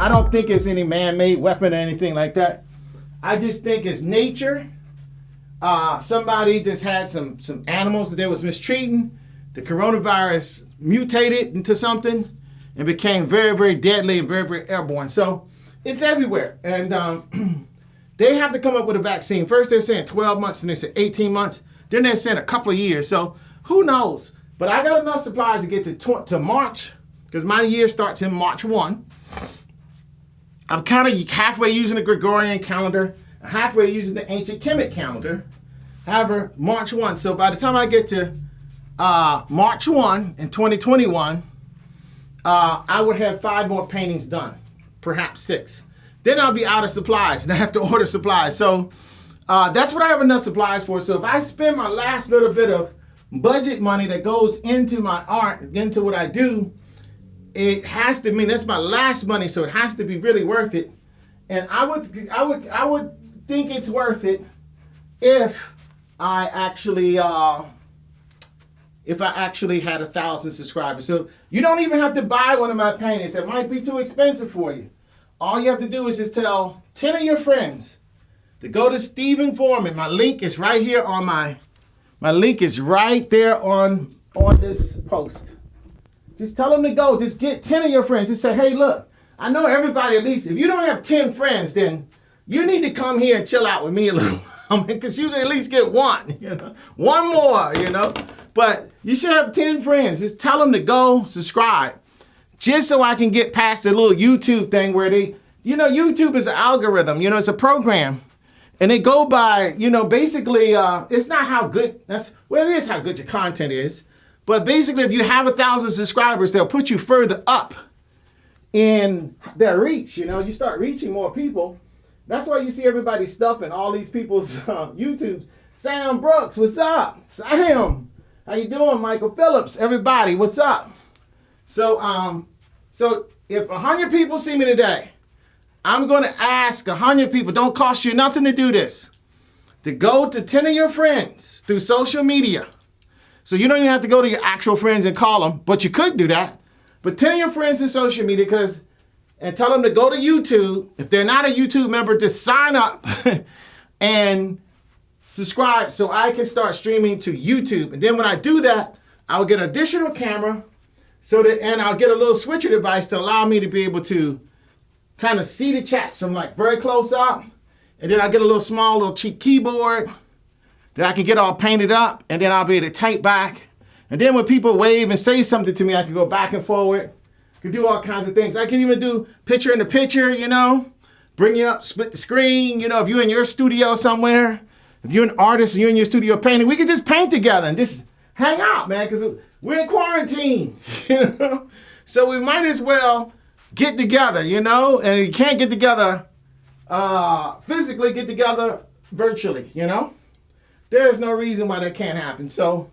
I don't think it's any man-made weapon or anything like that. I just think it's nature. Somebody just had some animals that they was mistreating. The coronavirus mutated into something and became very, very deadly and very, very airborne. So it's everywhere. And they have to come up with a vaccine. First they're saying 12 months, and they said 18 months. Then they're saying a couple of years. So who knows? But I got enough supplies to get to March, because my year starts in March 1. I'm kind of halfway using the Gregorian calendar, halfway using the ancient Kemet calendar. However, March 1. So by the time I get to March 1 in 2021, I would have 5 more paintings done, perhaps 6. Then I'll be out of supplies and I have to order supplies. So that's what I have enough supplies for. So if I spend my last little bit of budget money that goes into my art, into what I do, it has to mean that's my last money, so it has to be really worth it. And I would think it's worth it if I actually had 1,000 subscribers. So you don't even have to buy one of my paintings. It might be too expensive for you. All you have to do is just tell 10 of your friends to go to Steve Foreman. My link is right here on my link is right there on this post. Just tell them to go. Just get 10 of your friends. Just say, hey, look, I know everybody, at least if you don't have 10 friends, then you need to come here and chill out with me a little. Because you can at least get one, one more, But you should have 10 friends. Just tell them to go subscribe. Just so I can get past the little YouTube thing where they, YouTube is an algorithm, it's a program. And they go by, basically, it's not how good, it is how good your content is. But basically, if you have 1,000 subscribers, they'll put you further up in their reach. You start reaching more people. That's why you see everybody stuffing all these people's YouTubes. Sam Brooks, what's up? Sam, how you doing? Michael Phillips, everybody, what's up? So if 100 people see me today, I'm going to ask 100 people, don't cost you nothing to do this, to go to 10 of your friends through social media. So you don't even have to go to your actual friends and call them, but you could do that. But 10 of your friends through social media, and tell them to go to YouTube. If they're not a YouTube member, just sign up and subscribe so I can start streaming to YouTube. And then when I do that, I'll get an additional camera and I'll get a little switcher device to allow me to be able to kind of see the chats from like very close up. And then I'll get a little cheap keyboard that I can get all painted up, and then I'll be able to type back. And then when people wave and say something to me, I can go back and forward. Can do all kinds of things. I can even do picture in the picture, bring you up, split the screen. If you're in your studio somewhere, if you're an artist and you're in your studio painting, we can just paint together and just hang out, man, because we're in quarantine, So we might as well get together, and you can't get together physically, get together virtually, There's no reason why that can't happen. So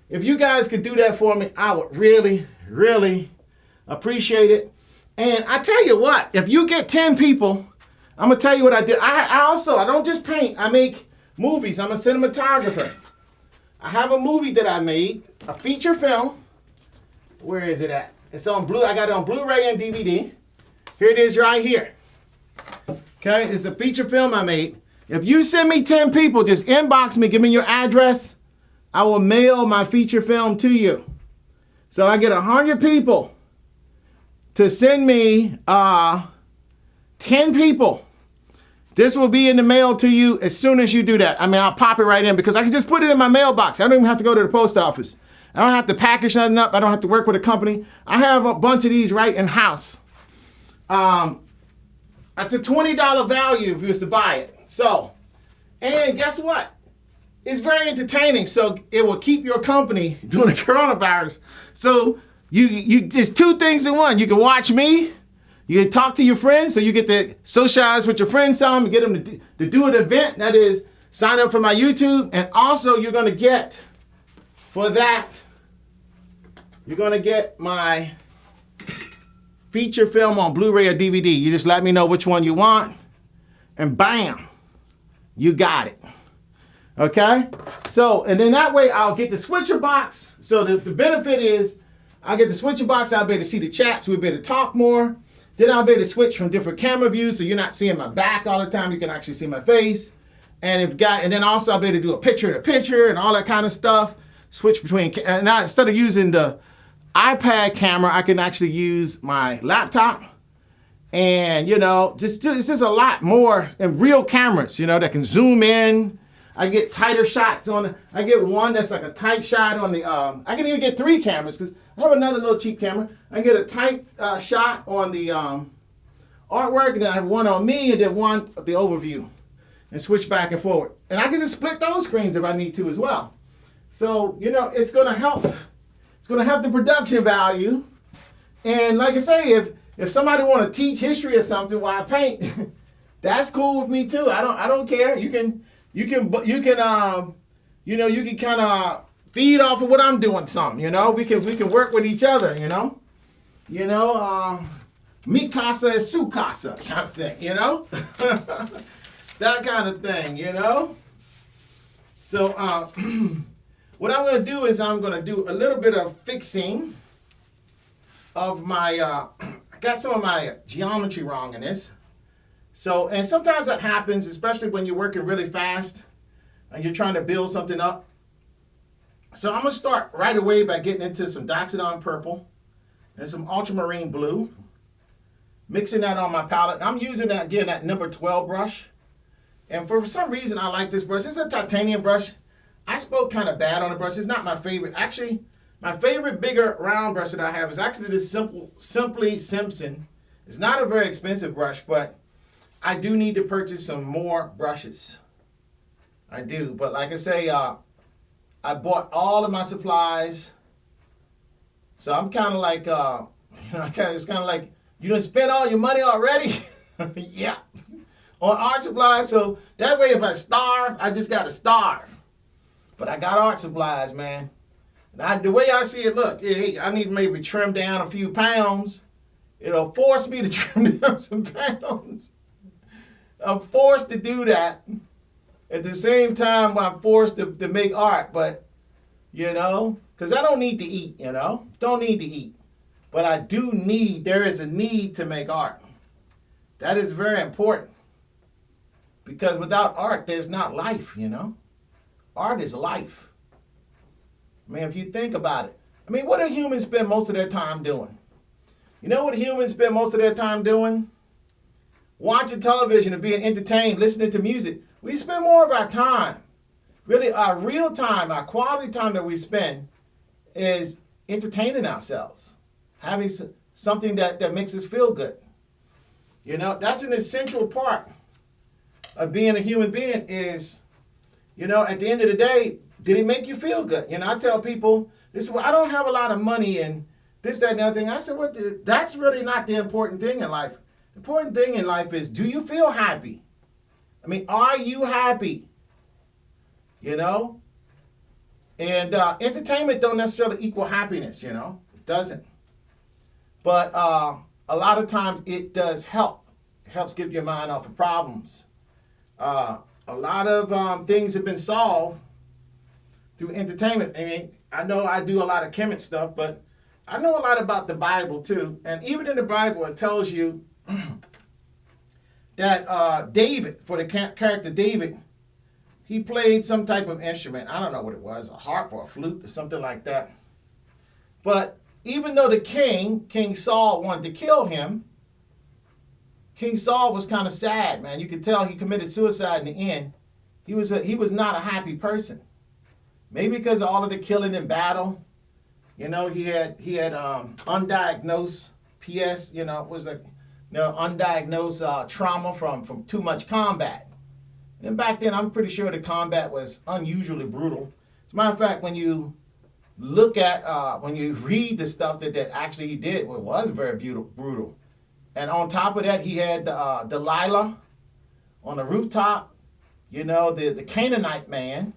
if you guys could do that for me, I would really, really appreciate it. And I tell you what, if you get 10 people, I'm going to tell you what I did. I don't just paint. I make movies. I'm a cinematographer. I have a movie that I made, a feature film. Where is it at? It's on I got it on Blu-ray and DVD. Here it is right here. Okay, it's a feature film I made. If you send me 10 people, just inbox me, give me your address. I will mail my feature film to you. So I get 100 people to send me 10 people. This will be in the mail to you as soon as you do that. I'll pop it right in because I can just put it in my mailbox. I don't even have to go to the post office. I don't have to package nothing up. I don't have to work with a company. I have a bunch of these right in house. That's a $20 value if you was to buy it. So, and guess what? It's very entertaining, so it will keep your company during the coronavirus. So you it's 2 things in one. You can watch me, you can talk to your friends, so you get to socialize with your friends some and get them to do an event. That is, sign up for my YouTube, and also you're going to get, for that, you're going to get my feature film on Blu-ray or DVD. You just let me know which one you want, and bam, you got it. Okay? So, and then that way I'll get the switcher box. So the benefit is I get the switcher box, I'll be able to see the chats, we'll be able to talk more. Then I'll be able to switch from different camera views, so you're not seeing my back all the time. You can actually see my face. And then also I'll be able to do a picture-to-picture and all that kind of stuff. Switch between, and now instead of using the iPad camera, I can actually use my laptop. And, it's just a lot more, and real cameras, that can zoom in. I get tighter shots I get one that's like a tight shot on the, I can even get 3 cameras because I have another little cheap camera. I get a tight shot on the artwork, and then I have one on me, and then one the overview, and switch back and forward. And I can just split those screens if I need to as well. So, it's going to help. It's going to help the production value. And like I say, if somebody want to teach history or something while I paint, that's cool with me too. I don't care. You can kind of feed off of what I'm doing some, we can work with each other, mi casa is su casa kind of thing, that kind of thing, So what I'm going to do is I'm going to do a little bit of fixing of my, I got some of my geometry wrong in this. So, and sometimes that happens, especially when you're working really fast and you're trying to build something up. So I'm going to start right away by getting into some Doxodon purple and some ultramarine blue. Mixing that on my palette. I'm using that, again, that number 12 brush. And for some reason, I like this brush. It's a titanium brush. I spoke kind of bad on the brush. It's not my favorite. Actually, my favorite bigger round brush that I have is actually this Simply Simpson. It's not a very expensive brush, but I do need to purchase some more brushes. I do. But like I say, I bought all of my supplies. So I'm kind of like, it's kind of like, you done spent all your money already? Yeah. On art supplies. So that way if I starve, I just got to starve. But I got art supplies, man. And the way I see it, look, I need to maybe trim down a few pounds. It'll force me to trim down some pounds. I'm forced to do that. At the same time, I'm forced to make art. But, because I don't need to eat, Don't need to eat. But there is a need to make art. That is very important. Because without art, there's not life, Art is life. I mean, if you think about it. I mean, what do humans spend most of their time doing? You know what humans spend most of their time doing? Watching television and being entertained, listening to music. We spend more of our time. Really, our real time, our quality time that we spend is entertaining ourselves. Having something that makes us feel good. That's an essential part of being a human being is, at the end of the day, did it make you feel good? I tell people, I don't have a lot of money and this, that, and the other thing. I said, that's really not the important thing in life. The important thing in life is, do you feel happy? I mean, are you happy? And entertainment don't necessarily equal happiness, It doesn't. But a lot of times it does help. It helps get your mind off of problems. A lot of things have been solved through entertainment. I mean, I know I do a lot of chemist stuff, but I know a lot about the Bible too. And even in the Bible, it tells you that David, for the character David, he played some type of instrument. I don't know what it was, a harp or a flute or something like that. But even though the King Saul, wanted to kill him, King Saul was kind of sad, man. You could tell he committed suicide in the end. He was not a happy person. Maybe because of all of the killing in battle. He had undiagnosed PS, was like undiagnosed trauma from too much combat. And back then, I'm pretty sure the combat was unusually brutal. As a matter of fact, when you look at, when you read the stuff that actually he did, it was very brutal. And on top of that, he had Delilah on the rooftop. The Canaanite man.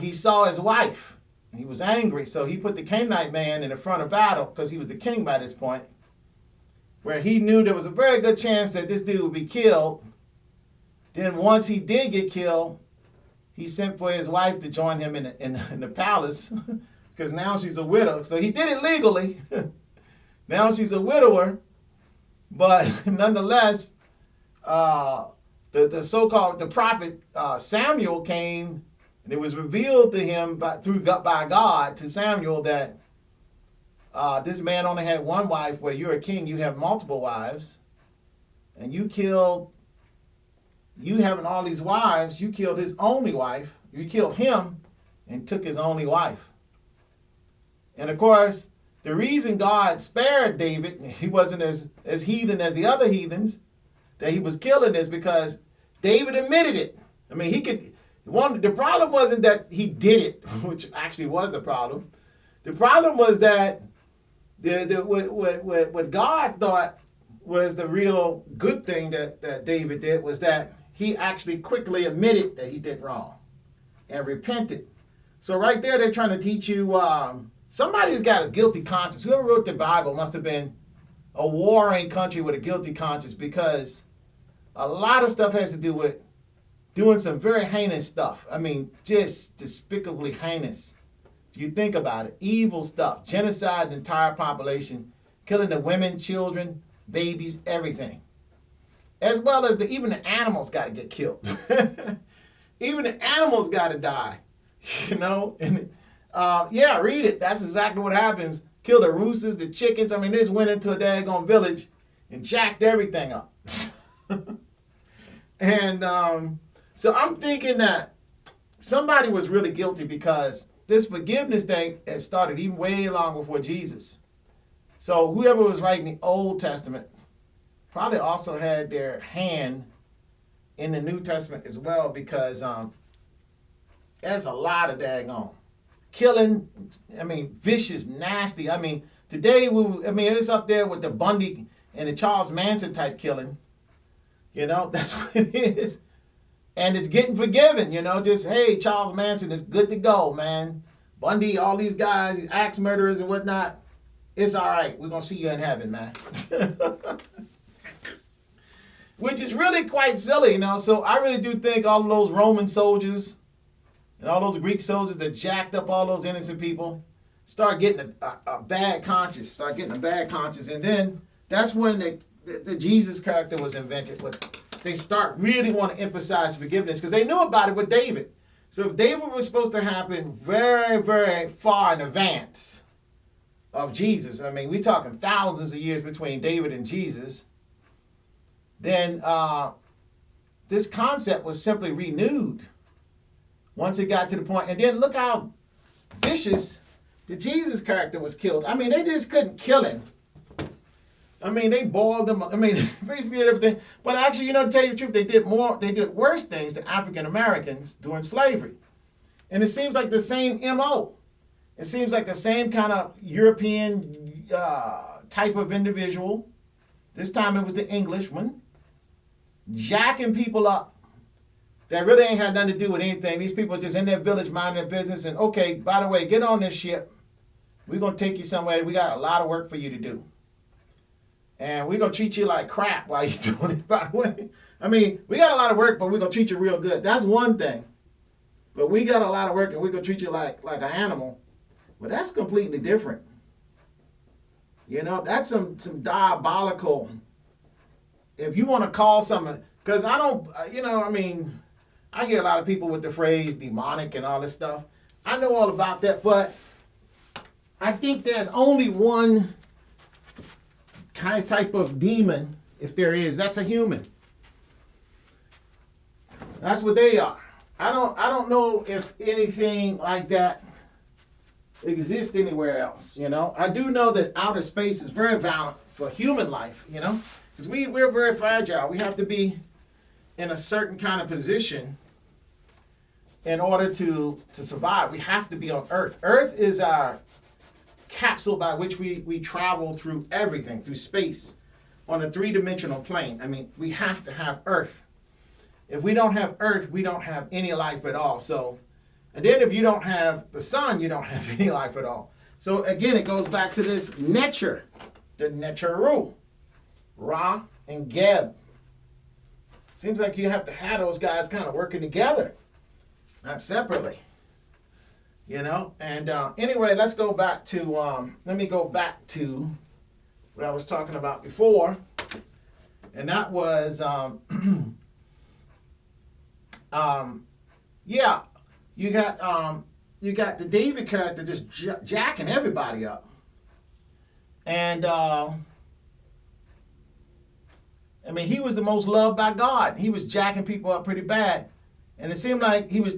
He saw his wife. He was angry, so he put the Canaanite man in the front of battle because he was the king by this point, where he knew there was a very good chance that this dude would be killed. Then once he did get killed, he sent for his wife to join him in the palace because now she's a widow. So he did it legally. Now she's a widower, But nonetheless, the so-called the prophet Samuel came, and it was revealed to him by God to Samuel that this man only had one wife. Where you're a king, you have multiple wives, and you having all these wives, you killed his only wife. You killed him and took his only wife. And of course, the reason God spared David, he wasn't as heathen as the other heathens that he was killing, is because David admitted it. I mean, the problem wasn't that he did it, which actually was the problem. The problem was that what God thought was the real good thing that David did was that he actually quickly admitted that he did wrong and repented. So right there, they're trying to teach you, somebody who's got a guilty conscience. Whoever wrote the Bible must have been a warring country with a guilty conscience, because a lot of stuff has to do with doing some very heinous stuff. I mean, just despicably heinous. If you think about it, evil stuff, genocide an entire population, killing the women, children, babies, everything. As well as even the animals got to get killed. Even the animals got to die, And read it. That's exactly what happens. Kill the roosters, the chickens. I mean, they just went into a daggone village and jacked everything up. And so I'm thinking that somebody was really guilty, because this forgiveness thing had started even way long before Jesus. So whoever was writing the Old Testament probably also had their hand in the New Testament as well, because there's a lot of daggone killing. I mean, vicious, nasty. I mean, today it's up there with the Bundy and the Charles Manson type killing. That's what it is. And it's getting forgiven, just, hey, Charles Manson is good to go, man. Bundy, all these guys, axe murderers and whatnot, it's all right. We're going to see you in heaven, man. Which is really quite silly, So I really do think all of those Roman soldiers and all those Greek soldiers that jacked up all those innocent people start getting a bad conscience, And then that's when the Jesus character was invented. They start really want to emphasize forgiveness, because they knew about it with David. So if David was supposed to happen very, very far in advance of Jesus, I mean, we're talking thousands of years between David and Jesus, then this concept was simply renewed once it got to the point. And then look how vicious the Jesus character was killed. I mean, they just couldn't kill him. I mean, they boiled them. I mean, basically everything. But actually, to tell you the truth, they did worse things to African Americans during slavery. And it seems like the same MO. It seems like the same kind of European type of individual. This time it was the Englishman, jacking people up that really ain't had nothing to do with anything. These people are just in their village minding their business. And okay, by the way, get on this ship. We're going to take you somewhere. We got a lot of work for you to do. And we're going to treat you like crap while you're doing it, by the way. I mean, we got a lot of work, but we're going to treat you real good. That's one thing. But we got a lot of work, and we're going to treat you like an animal. But that's completely different. That's some diabolical, if you want to call something, because I don't, I hear a lot of people with the phrase demonic and all this stuff. I know all about that, but I think there's only one type of demon, if there is. That's a human. That's what they are. I don't know if anything like that exists anywhere else. I do know that outer space is very violent for human life. Because we're very fragile. We have to be in a certain kind of position in order to survive. We have to be on Earth. Earth is our capsule by which we travel through everything, through space, on a three-dimensional plane. I mean, we have to have Earth. If we don't have Earth, we don't have any life at all. And then if you don't have the sun, you don't have any life at all. So again, it goes back to this nature, the nature rule, Ra and Geb. Seems like you have to have those guys kind of working together, not separately. And anyway, let's go back to, let me go back to what I was talking about before. And that was, yeah, you got the David character just jacking everybody up. And, I mean, he was the most loved by God. He was jacking people up pretty bad. And it seemed like he was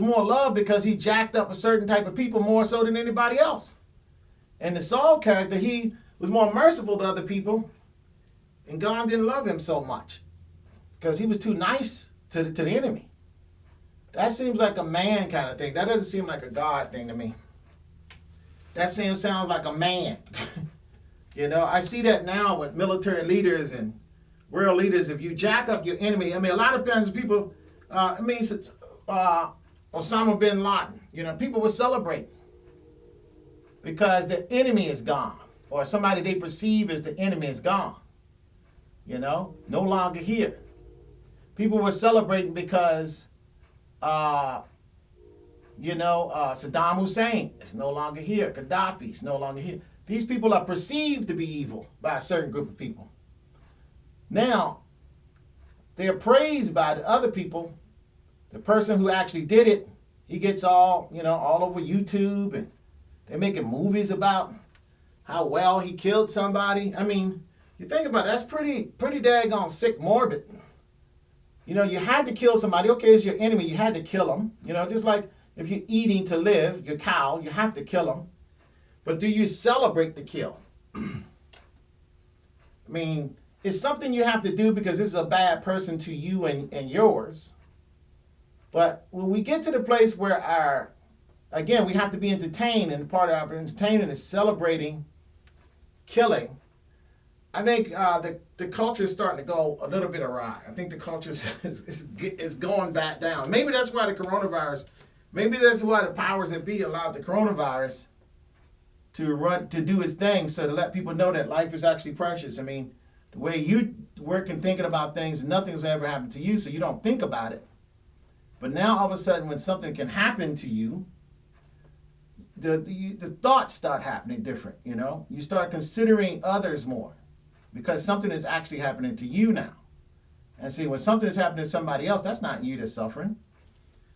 more loved because he jacked up a certain type of people more so than anybody else. And the Saul character, he was more merciful to other people. And God didn't love him so much because he was too nice to the enemy. That seems like a man kind of thing. That doesn't seem like a God thing to me. That sounds like a man. You know, I see that now with military leaders and world leaders. If you jack up your enemy, I mean, a lot of times people, Osama bin Laden, you know, people will celebrate because the enemy is gone, or somebody they perceive as the enemy is gone. You know, no longer here. People were celebrating because, Saddam Hussein is no longer here. Gaddafi is no longer here. These people are perceived to be evil by a certain group of people. Now, they're praised by the other people. The person who actually did it, he gets all over YouTube, and they're making movies about how well he killed somebody. I mean, you think about it, that's pretty daggone sick, morbid. You know, you had to kill somebody. Okay, it's your enemy. You had to kill him. You know, just like if you're eating to live, your cow, you have to kill him. But do you celebrate the kill? I mean, it's something you have to do because this is a bad person to you and yours. But when we get to the place where we have to be entertained, and part of our entertainment is celebrating killing, I think the culture is starting to go a little bit awry. I think the culture is going back down. Maybe that's why the powers that be allowed the coronavirus to do its thing, so to let people know that life is actually precious. I mean, the way you work and thinking about things, nothing's ever happened to you, so you don't think about it. But now all of a sudden, when something can happen to you, the thoughts start happening different. You know, you start considering others more because something is actually happening to you now. And see, when something is happening to somebody else, that's not you that's suffering.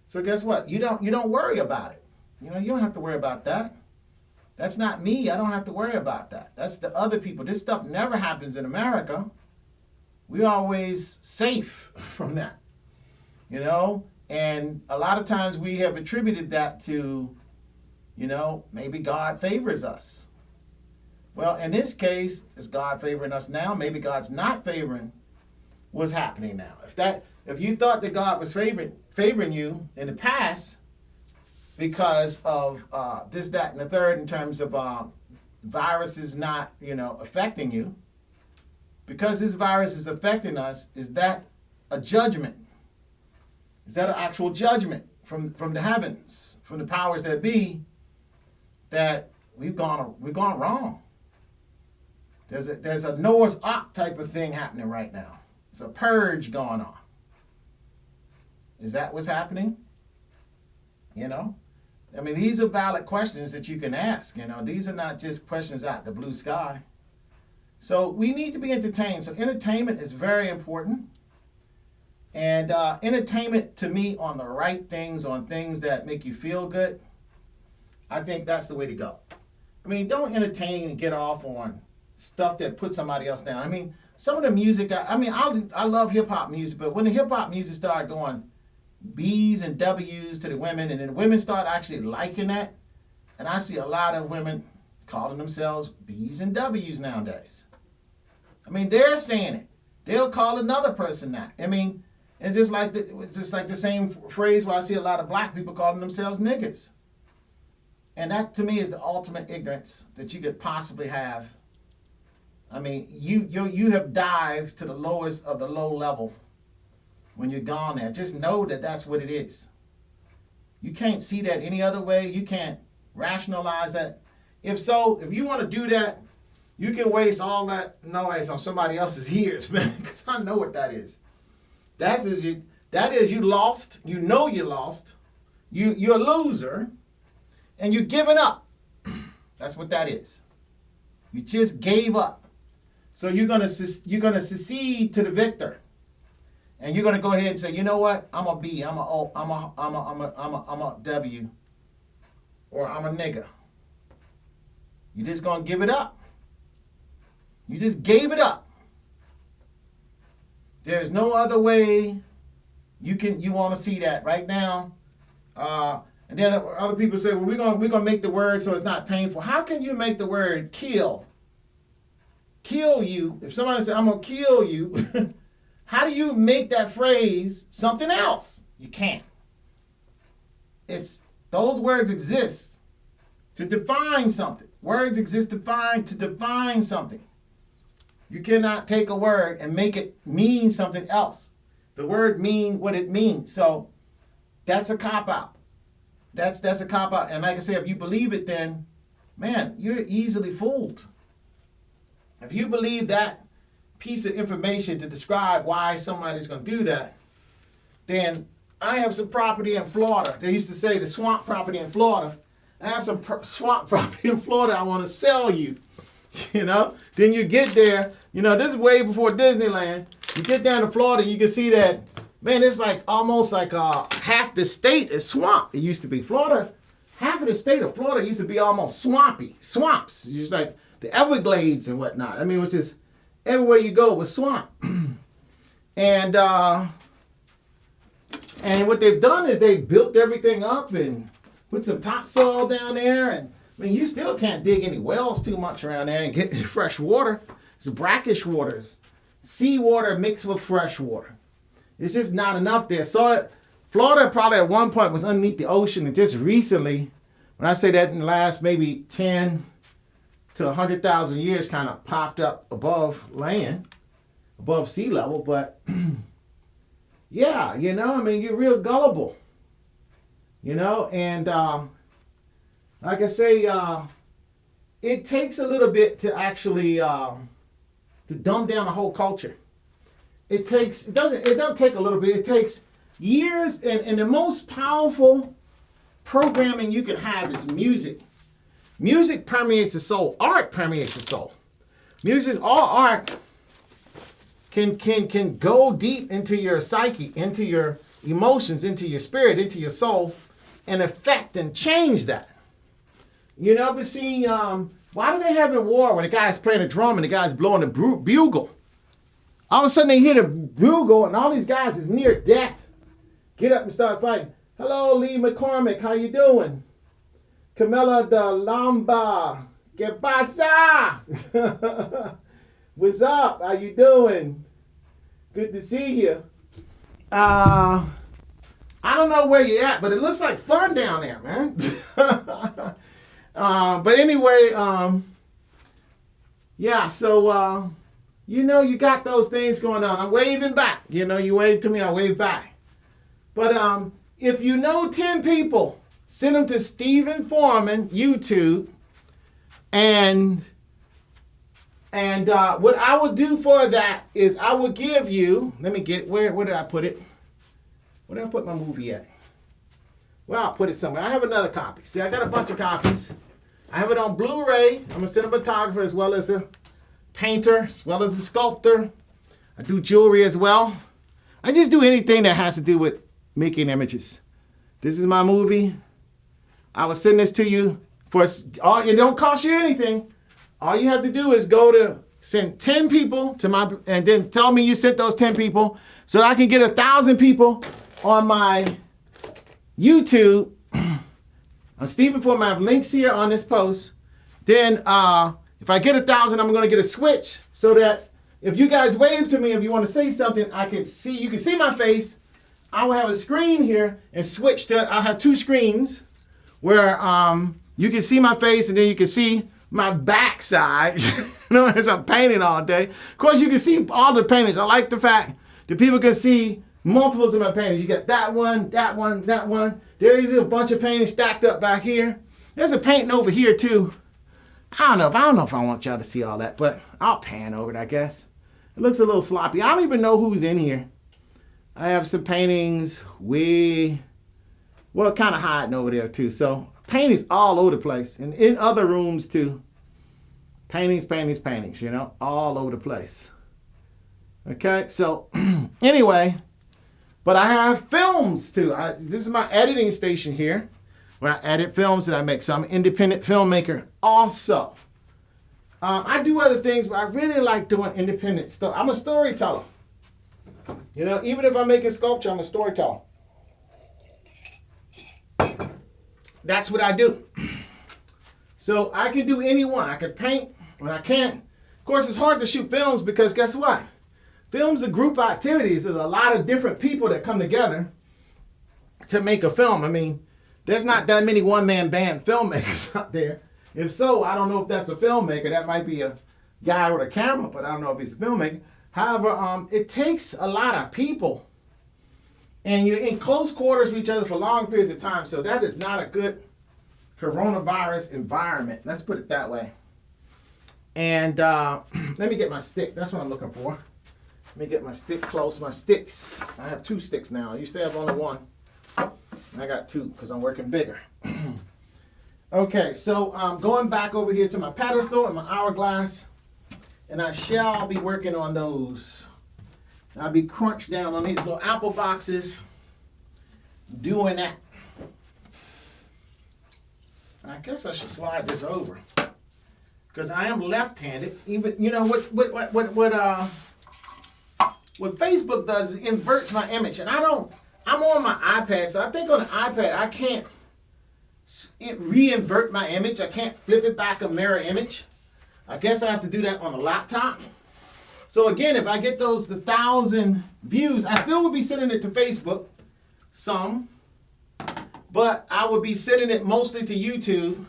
So guess what? You don't worry about it. You know, you don't have to worry about that. That's not me. I don't have to worry about that. That's the other people. This stuff never happens in America. We're always safe from that, you know? And a lot of times we have attributed that to, you know, maybe God favors us. Well, in this case, is God favoring us now? Maybe God's not favoring what's happening now. If you thought that God was favoring you in the past, because of this, that, and the third, in terms of viruses not, affecting you, because this virus is affecting us, is that a judgment? Is that an actual judgment from the heavens, from the powers that be, that we've gone wrong? There's a Noah's Ark type of thing happening right now. It's a purge going on. Is that what's happening? I mean, these are valid questions that you can ask. These are not just questions out the blue sky. So we need to be entertained. So entertainment is very important. And entertainment, to me, on the right things, on things that make you feel good, I think that's the way to go. I mean, don't entertain and get off on stuff that puts somebody else down. I mean, some of the music, I love hip-hop music, but when the hip-hop music started going B's and W's to the women, and then the women start actually liking that, and I see a lot of women calling themselves B's and W's nowadays. I mean, they're saying it. They'll call another person that. I mean, it's just like the same phrase where I see a lot of black people calling themselves niggas. And that, to me, is the ultimate ignorance that you could possibly have. I mean, you have dived to the lowest of the low level when you're gone there. Just know that that's what it is. You can't see that any other way. You can't rationalize that. If you want to do that, you can waste all that noise on somebody else's ears, man, because I know what that is. That is you lost. You know you lost. You're a loser, and you're giving up. That's what that is. You just gave up. So you're gonna secede to the victor, and you're gonna go ahead and say, you know what? I'm a B. I'm a O. I'm a W, or I'm a nigga. You're just gonna give it up. You just gave it up. There's no other way you want to see that right now. And then other people say, well, we're gonna make the word so it's not painful. How can you make the word kill you? If somebody says, I'm gonna kill you, how do you make that phrase something else? You can't. Those words exist to define something. Words exist to define something. You cannot take a word and make it mean something else. The word mean what it means. So that's a cop-out. That's a cop-out. And like I say, if you believe it, then, man, you're easily fooled. If you believe that piece of information to describe why somebody's going to do that, then I have some property in Florida. They used to say the swamp property in Florida. I have some swamp property in Florida I want to sell you. You know? Then you get there. You know, this is way before Disneyland. You get down to Florida, you can see that, man, it's like almost like half the state is swamp. It used to be Florida. Half of the state of Florida used to be almost swampy. Swamps. Just like the Everglades and whatnot. I mean, which is everywhere you go was swamp. And what they've done is they built everything up and put some topsoil down there. And I mean, you still can't dig any wells too much around there and get fresh water. It's brackish waters. Seawater mixed with fresh water. It's just not enough there. So Florida probably at one point was underneath the ocean, and just recently, when I say that in the last maybe 10 to 100,000 years, kind of popped up above land, above sea level. But yeah, you know, I mean, you're real gullible, you know, and like I say, it takes a little bit to actually to dumb down the whole culture. It doesn't take a little bit. It takes years, and the most powerful programming you can have is music. Music permeates the soul. Art permeates the soul. All art can go deep into your psyche, into your emotions, into your spirit, into your soul, and affect and change that. You know, but see, why do they have a war when the guy's playing a drum and the guy's blowing the bugle? All of a sudden they hear the bugle and all these guys is near death. Get up and start fighting. Hello, Lee McCormick, how you doing? Camilla de Lamba, que pasa? What's up? How you doing? Good to see you. I don't know where you're at, but it looks like fun down there, man. But anyway, yeah, so, you know, you got those things going on. I'm waving back. You know, you wave to me, I wave back. But if you know 10 people, send them to Stephen Foreman YouTube. And what I would do for that is I would give you, let me get, where did I put it? Where did I put my movie at? Well, I'll put it somewhere. I have another copy. See, I got a bunch of copies. I have it on Blu-ray. I'm a cinematographer as well as a painter, as well as a sculptor. I do jewelry as well. I just do anything that has to do with making images. This is my movie. I will send this to you for it don't cost you anything. All you have to do is send 10 people to my, and then tell me you sent those 10 people so that I can get 1,000 people on my YouTube. I'm Stephen Foreman. I have links here on this post. Then if I get 1,000, I'm going to get a switch so that if you guys wave to me, if you want to say something, you can see my face. I will have a screen here and switch to, I'll have two screens where you can see my face and then you can see my backside, you know, as I'm painting all day. Of course, you can see all the paintings. I like the fact that people can see multiples of my paintings. You got that one, that one, that one. There is a bunch of paintings stacked up back here. There's a painting over here too. I don't know if I want y'all to see all that, but I'll pan over it, I guess. It looks a little sloppy. I don't even know who's in here. I have some paintings kind of hiding over there too. So paintings all over the place and in other rooms too. Paintings, paintings, paintings, you know, all over the place. Okay, so anyway, but I have films too. This is my editing station here, where I edit films that I make. So I'm an independent filmmaker also. I do other things, but I really like doing independent stuff. I'm a storyteller. You know, even if I'm making sculpture, I'm a storyteller. That's what I do. So I can do any one. I can paint when I can't. Of course, it's hard to shoot films because guess what? Films are group activities. There's a lot of different people that come together to make a film. I mean, there's not that many one-man band filmmakers out there. If so, I don't know if that's a filmmaker. That might be a guy with a camera, but I don't know if he's a filmmaker. However, it takes a lot of people. And you're in close quarters with each other for long periods of time. So that is not a good coronavirus environment. Let's put it that way. And let me get my stick. That's what I'm looking for. Let me get my stick close. My sticks. I have 2 sticks now. I used to have only 1. I got 2 because I'm working bigger. Okay, so going back over here to my pedestal and my hourglass, and I shall be working on those. I'll be crunched down on these little apple boxes, doing that. I guess I should slide this over because I am left-handed. Even you know what Facebook does is inverts my image, and I'm on my iPad, so I think on the iPad I can't re-invert my image. I can't flip it back a mirror image. I guess I have to do that on a laptop. So again, if I get the 1,000 views, I still would be sending it to Facebook, some, but I would be sending it mostly to YouTube,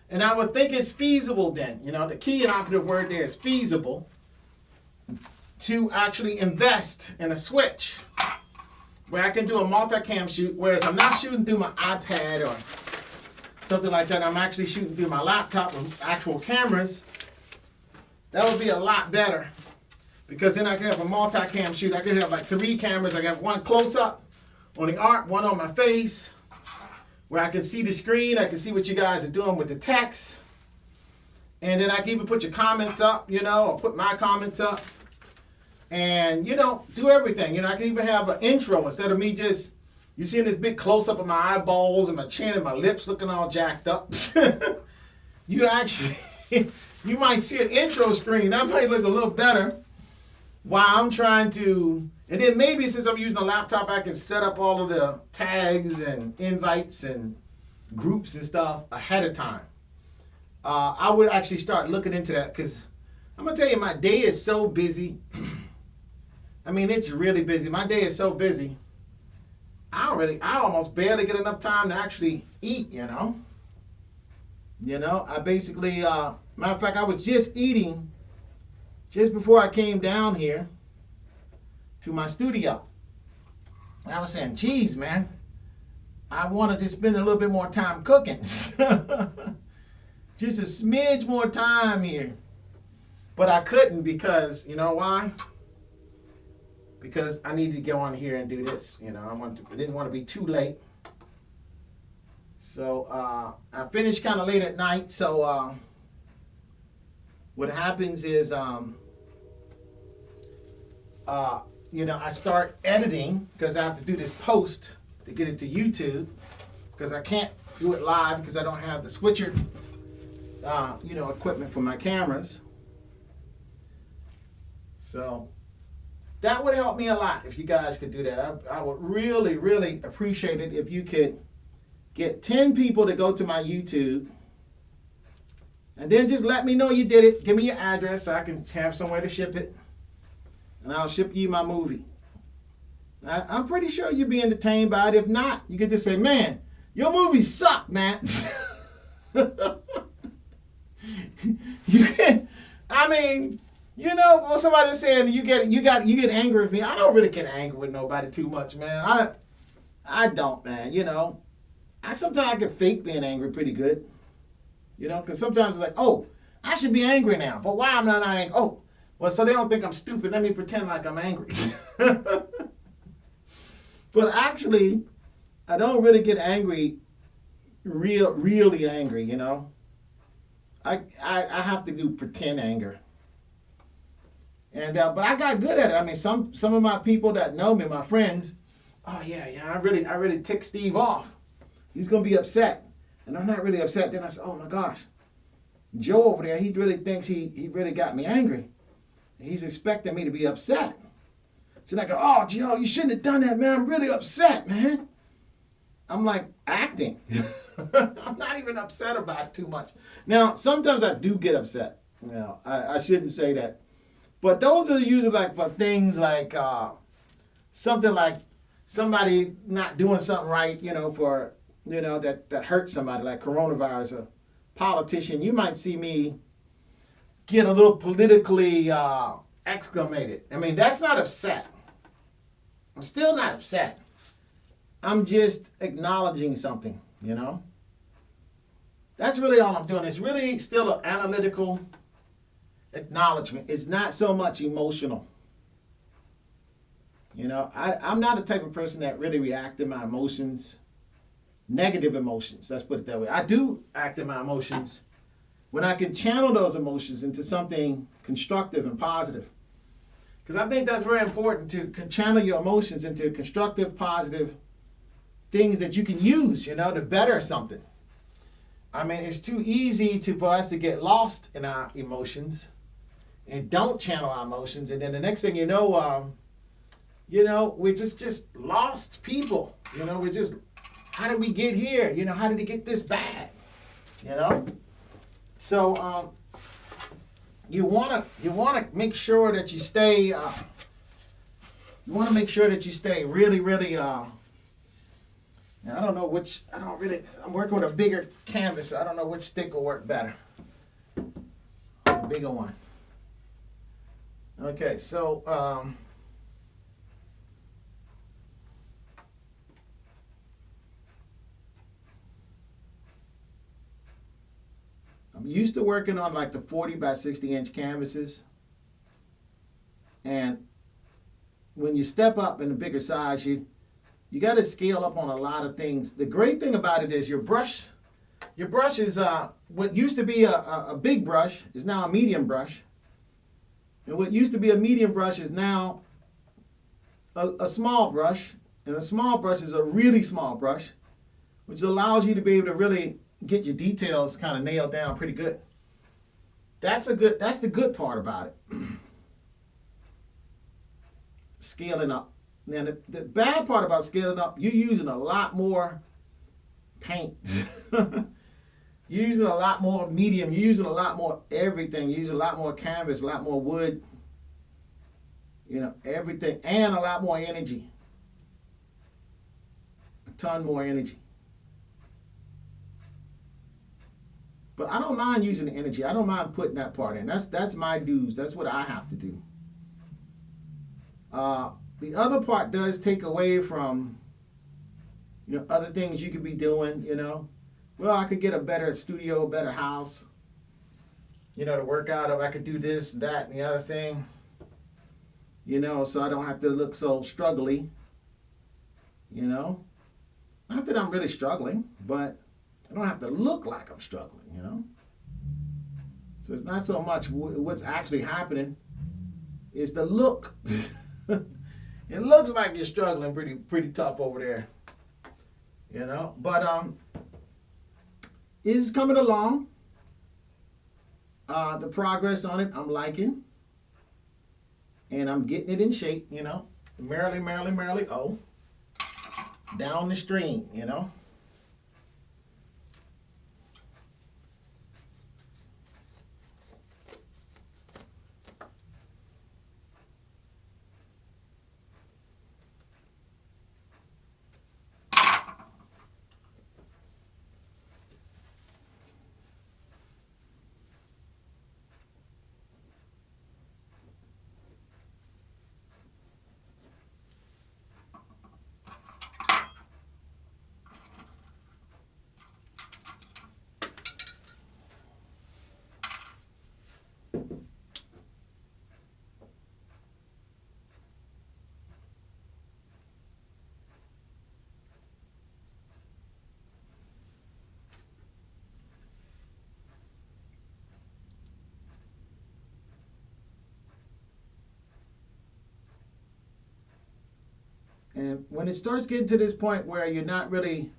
and I would think it's feasible then. You know, the key and operative word there is feasible to actually invest in a switch where I can do a multicam shoot, whereas I'm not shooting through my iPad or something like that. I'm actually shooting through my laptop with actual cameras. That would be a lot better because then I can have a multicam shoot. I could have like 3 cameras. I got 1 close-up on the art, 1 on my face, where I can see the screen. I can see what you guys are doing with the text. And then I can even put your comments up, you know, or put my comments up. And, you know, do everything. You know, I can even have an intro instead of me just, you seeing this big close-up of my eyeballs and my chin and my lips looking all jacked up. You actually, you might see an intro screen. That might look a little better while I'm trying to, and then maybe since I'm using a laptop, I can set up all of the tags and invites and groups and stuff ahead of time. I would actually start looking into that because I'm going to tell you, my day is so busy. I mean, it's really busy. My day is so busy. I almost barely get enough time to actually eat, you know. You know, I basically, matter of fact, I was just eating just before I came down here to my studio. And I was saying, geez, man, I wanted to spend a little bit more time cooking. Just a smidge more time here. But I couldn't because, you know why? Because I needed to go on here and do this. You know, I didn't want to be too late. So I finished kind of late at night. So what happens is, you know, I start editing because I have to do this post to get it to YouTube because I can't do it live because I don't have the switcher, you know, equipment for my cameras. So that would help me a lot if you guys could do that. I would really, really appreciate it if you could get 10 people to go to my YouTube and then just let me know you did it. Give me your address so I can have somewhere to ship it. And I'll ship you my movie. I'm pretty sure you'll be entertained by it. If not, you could just say, man, your movie sucked, man. You can, I mean, you know, when somebody's saying you get angry with me, I don't really get angry with nobody too much, man. I don't, man. You know, sometimes I can fake being angry pretty good. You know, because sometimes it's like, oh, I should be angry now, but why am I not angry? Oh, well, so they don't think I'm stupid. Let me pretend like I'm angry. But actually, I don't really get angry, really angry, you know. I have to do pretend anger. And but I got good at it. I mean, some of my people that know me, my friends, oh yeah, I really ticked Steve off. He's gonna be upset, and I'm not really upset. Then I said, oh my gosh, Joe over there, he really thinks he really got me angry. He's expecting me to be upset. So I go, oh Joe, you shouldn't have done that, man. I'm really upset, man. I'm like acting. I'm not even upset about it too much. Now, sometimes I do get upset. Now, I shouldn't say that. But those are usually like for things like something like somebody not doing something right, for, that hurts somebody, like coronavirus, a politician. You might see me get a little politically exclamated. I mean, that's not upset. I'm still not upset. I'm just acknowledging something, That's really all I'm doing. It's really still an analytical acknowledgement. It's not so much emotional. I'm not the type of person that really react to my emotions, negative emotions. Let's put it that way. I do act in my emotions when I can channel those emotions into something constructive and positive. Because I think that's very important to channel your emotions into constructive, positive things that you can use, to better something. I mean, it's too easy for us to get lost in our emotions and don't channel our emotions. And then the next thing we're just lost people. We're just, how did we get here? How did it get this bad? So you wanna make sure that you stay. Really, really. I'm working with a bigger canvas, so I don't know which stick will work better. The bigger one. Okay, so I'm used to working on like the 40 by 60 inch canvases. And when you step up in the bigger size, you got to scale up on a lot of things. The great thing about it is your brush is what used to be a big brush is now a medium brush. And what used to be a medium brush is now a small brush. And a small brush is a really small brush, which allows you to be able to really get your details kind of nailed down pretty good. That's the good part about it. Scaling up. Now, the bad part about scaling up, you're using a lot more paint. You're using a lot more medium. You're using a lot more everything. You're using a lot more canvas, a lot more wood, everything, and a lot more energy. A ton more energy. But I don't mind using the energy. I don't mind putting that part in. That's my dues. That's what I have to do. The other part does take away from, other things you could be doing, Well, I could get a better studio, a better house, to work out of. I could do this, that, and the other thing, so I don't have to look so struggly, Not that I'm really struggling, but I don't have to look like I'm struggling, So it's not so much what's actually happening, it's the look. It looks like you're struggling pretty tough over there, But it's coming along. The progress on it, I'm liking, and I'm getting it in shape, Merrily, oh, down the stream, And when it starts getting to this point where you're not really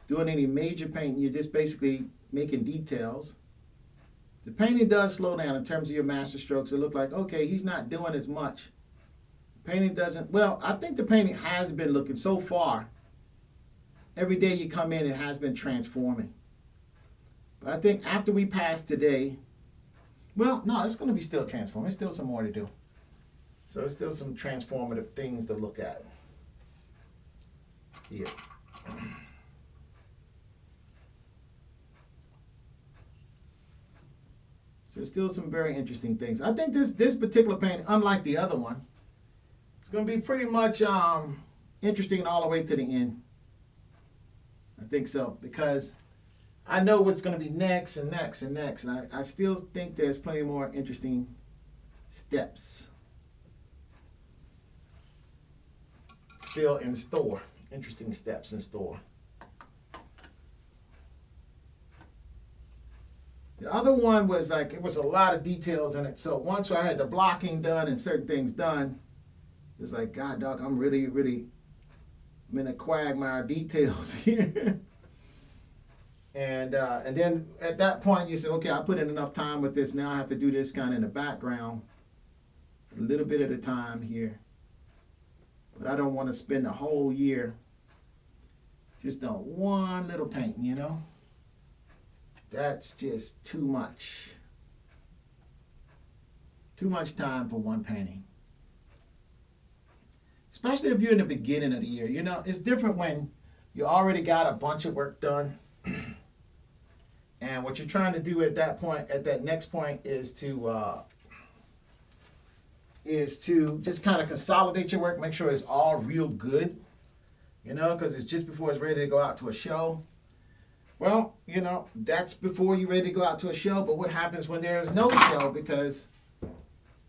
doing any major painting, you're just basically making details, the painting does slow down in terms of your master strokes. It look like, okay, he's not doing as much. Painting doesn't, well, I think the painting has been looking so far. Every day you come in, it has been transforming. But I think after we pass today, well, no, it's going to be still transforming. There's still some more to do. So there's still some transformative things to look at here. So there's still some very interesting things. I think this particular painting, unlike the other one, it's going to be pretty much interesting all the way to the end. I think so, because I know what's going to be next and next and next. And I still think there's plenty more interesting steps still in store. Interesting steps in store. The other one was like, it was a lot of details in it. So once I had the blocking done and certain things done, it's like, God, dog, I'm really I'm in a quagmire of details here. And then at that point you say, okay, I put in enough time with this. Now I have to do this kind of in the background, a little bit at a time here. But I don't want to spend a whole year just on one little painting, you know? That's just too much. Too much time for one painting. Especially if you're in the beginning of the year. You know, it's different when you already got a bunch of work done. And what you're trying to do at that point, at that next point, is to just kind of consolidate your work, make sure it's all real good, you know, because it's just before it's ready to go out to a show. Well, you know, that's before you're ready to go out to a show, but what happens when there's no show because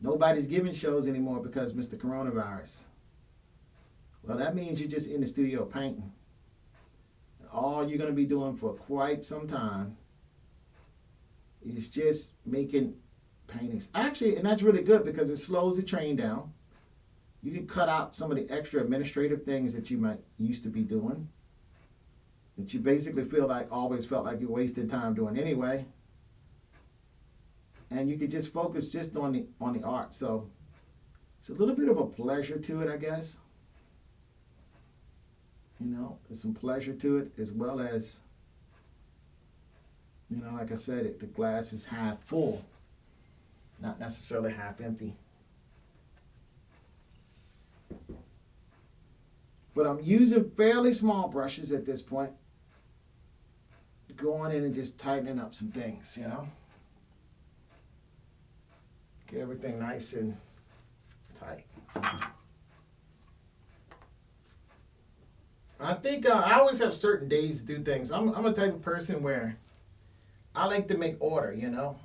nobody's giving shows anymore because Mr. Coronavirus? Well, that means you're just in the studio painting. And all you're going to be doing for quite some time is just making paintings. Actually, and that's really good because it slows the train down. You can cut out some of the extra administrative things that you might used to be doing, that you basically always felt like you're wasting time doing anyway. And you can just focus just on the art. So it's a little bit of a pleasure to it, I guess. You know, there's some pleasure to it as well as, you know, like I said, the glass is half full, not necessarily half empty. But I'm using fairly small brushes at this point, going in and just tightening up some things, you know. Get everything nice and tight. I think I always have certain days to do things. I'm a type of person where I like to make order, you know.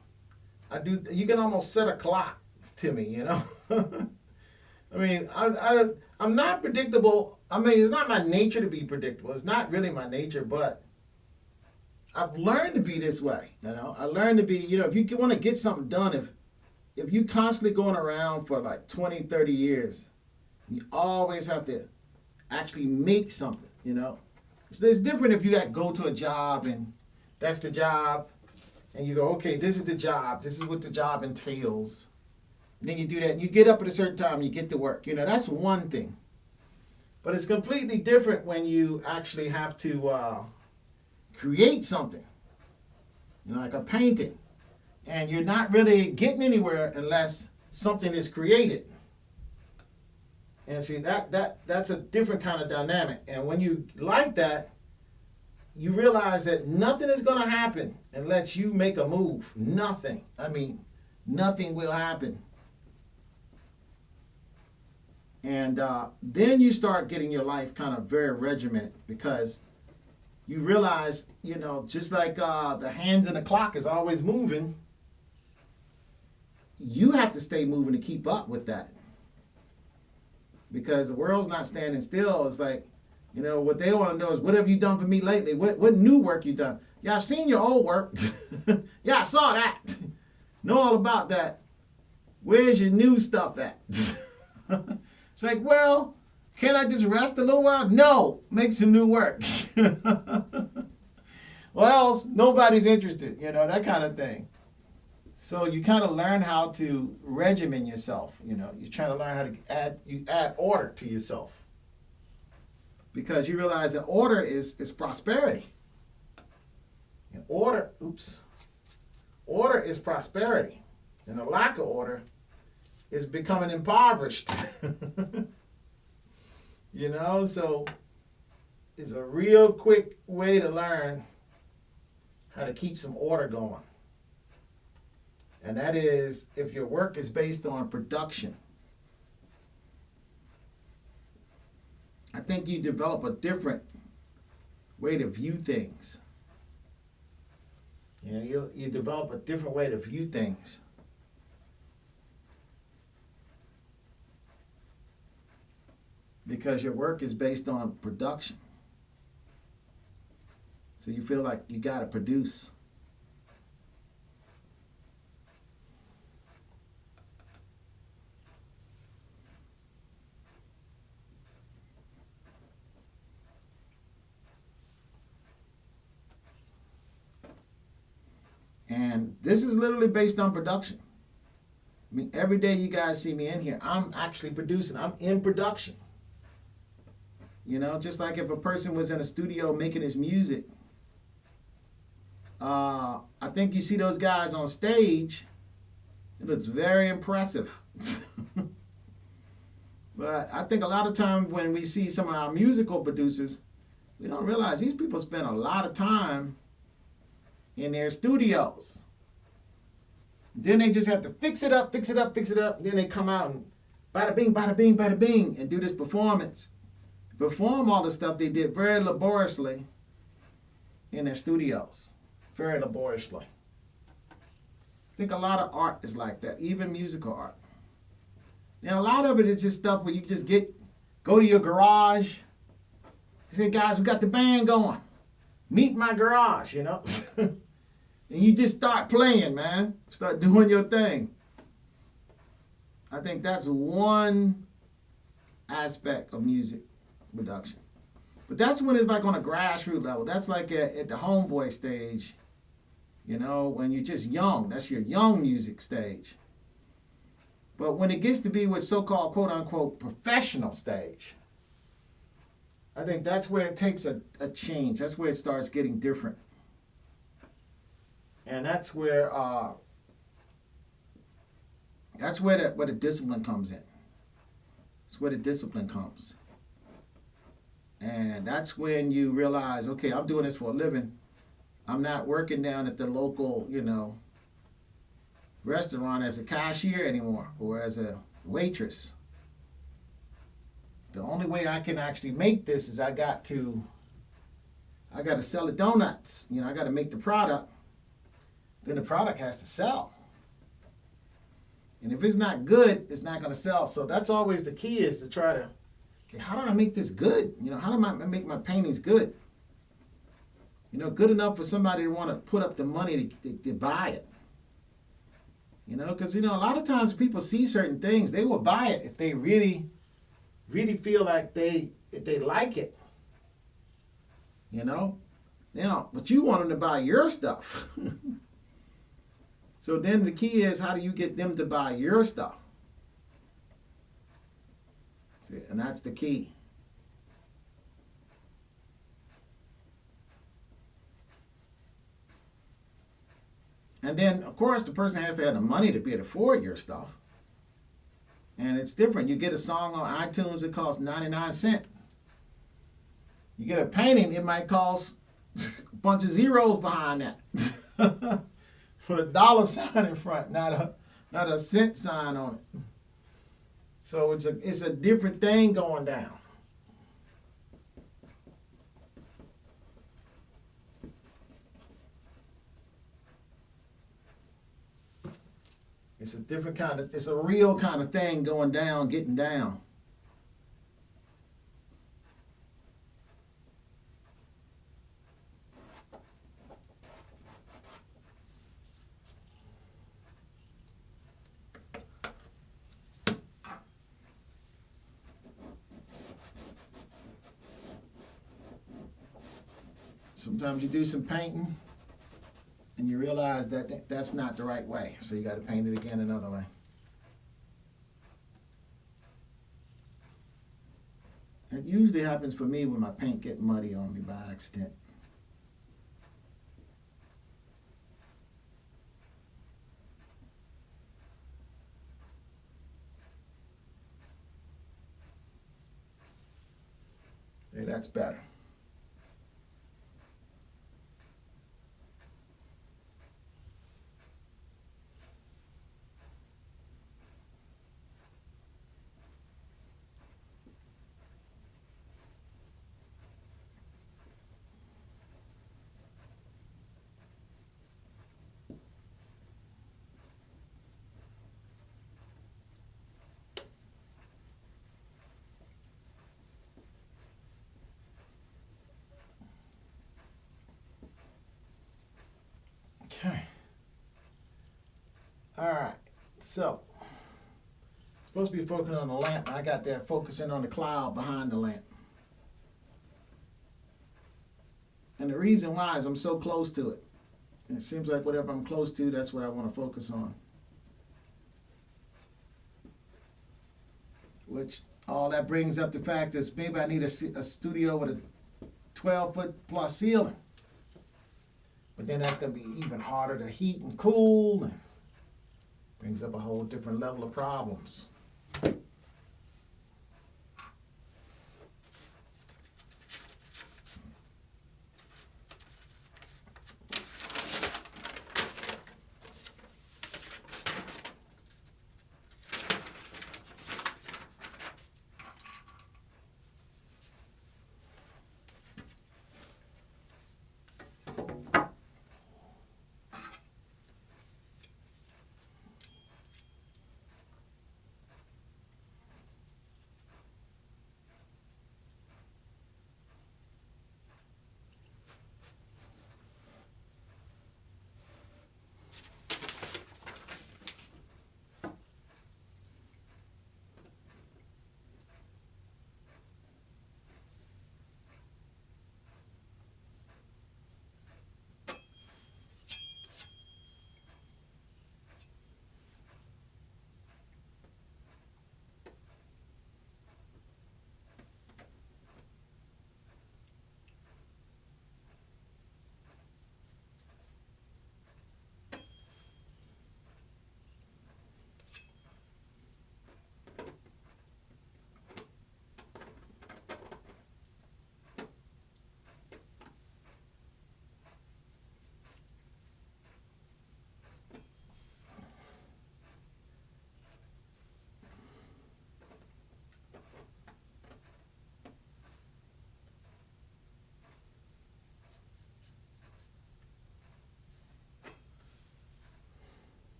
You can almost set a clock to me, you know. I mean, I'm not predictable. I mean, it's not my nature to be predictable. It's not really my nature, but I've learned to be this way, you know. I learned to be, you know, if you want to get something done, if you constantly going around for like 20, 30 years, you always have to actually make something, you know. It's different if you go to a job and that's the job, and you go, okay, this is the job. This is what the job entails. And then you do that, and you get up at a certain time, you get to work. You know, that's one thing. But it's completely different when you actually have to create something, you know, like a painting. And you're not really getting anywhere unless something is created. And see, that's a different kind of dynamic. And when you like that, you realize that nothing is going to happen unless you make a move. Nothing. I mean, nothing will happen. And then you start getting your life kind of very regimented because you realize, you know, just like the hands in the clock is always moving, you have to stay moving to keep up with that. Because the world's not standing still. It's like, you know, what they want to know is, what have you done for me lately? What new work you done? Yeah, I've seen your old work. Yeah, I saw that. Know all about that. Where's your new stuff at? It's like, well, Can I just rest a little while? No, make some new work. Well, nobody's interested, that kind of thing. So you kind of learn how to regimen yourself, You're trying to learn how to add order to yourself. Because you realize that order is prosperity. And order is prosperity. And the lack of order is becoming impoverished. So it's a real quick way to learn how to keep some order going. And that is if your work is based on production. I think you develop a different way to view things. You develop a different way to view things. Because your work is based on production. So you feel like you got to produce. And this is literally based on production. I mean, every day you guys see me in here, I'm actually producing. I'm in production. Just like if a person was in a studio making his music, I think you see those guys on stage, it looks very impressive. But I think a lot of times when we see some of our musical producers, we don't realize these people spend a lot of time in their studios. Then they just have to fix it up. Then they come out and bada bing, bada bing, and do this performance. Perform all the stuff they did very laboriously in their studios. Very laboriously. I think a lot of art is like that, even musical art. Now, a lot of it is just stuff where you just go to your garage. You say, guys, we got the band going. Meet my garage, And you just start playing, man. Start doing your thing. I think that's one aspect of music production. But that's when it's like on a grassroots level. That's like at the homeboy stage, when you're just young. That's your young music stage. But when it gets to be with so-called quote-unquote professional stage, I think that's where it takes a change. That's where it starts getting different. And that's where the discipline comes in. That's where the discipline comes. And that's when you realize, okay, I'm doing this for a living. I'm not working down at the local, restaurant as a cashier anymore or as a waitress. The only way I can actually make this is I got to sell the donuts. I got to make the product. Then the product has to sell. And if it's not good, it's not going to sell. So that's always the key, is to try to, okay, how do I make this good? How do I make my paintings good? Good enough for somebody to want to put up the money to buy it. Because, a lot of times people see certain things, they will buy it if they really, really feel like if they like it. But you want them to buy your stuff. So then the key is, how do you get them to buy your stuff? And that's the key. And then, of course, the person has to have the money to be able to afford your stuff. And it's different. You get a song on iTunes, it costs 99 cents. You get a painting, it might cost a bunch of zeros behind that. With a dollar sign in front, not a cent sign on it. So it's a different thing going down. It's a different it's a real kind of thing going down, getting down. Sometimes you do some painting and you realize that that's not the right way. So you got to paint it again another way. It usually happens for me when my paint gets muddy on me by accident. Okay, that's better. Okay. All right. So, supposed to be focusing on the lamp. I got that focusing on the cloud behind the lamp. And the reason why is I'm so close to it. And it seems like whatever I'm close to, that's what I want to focus on. Which all that brings up the fact is maybe I need a studio with a 12-foot plus ceiling. But then that's going to be even harder to heat and cool, and brings up a whole different level of problems.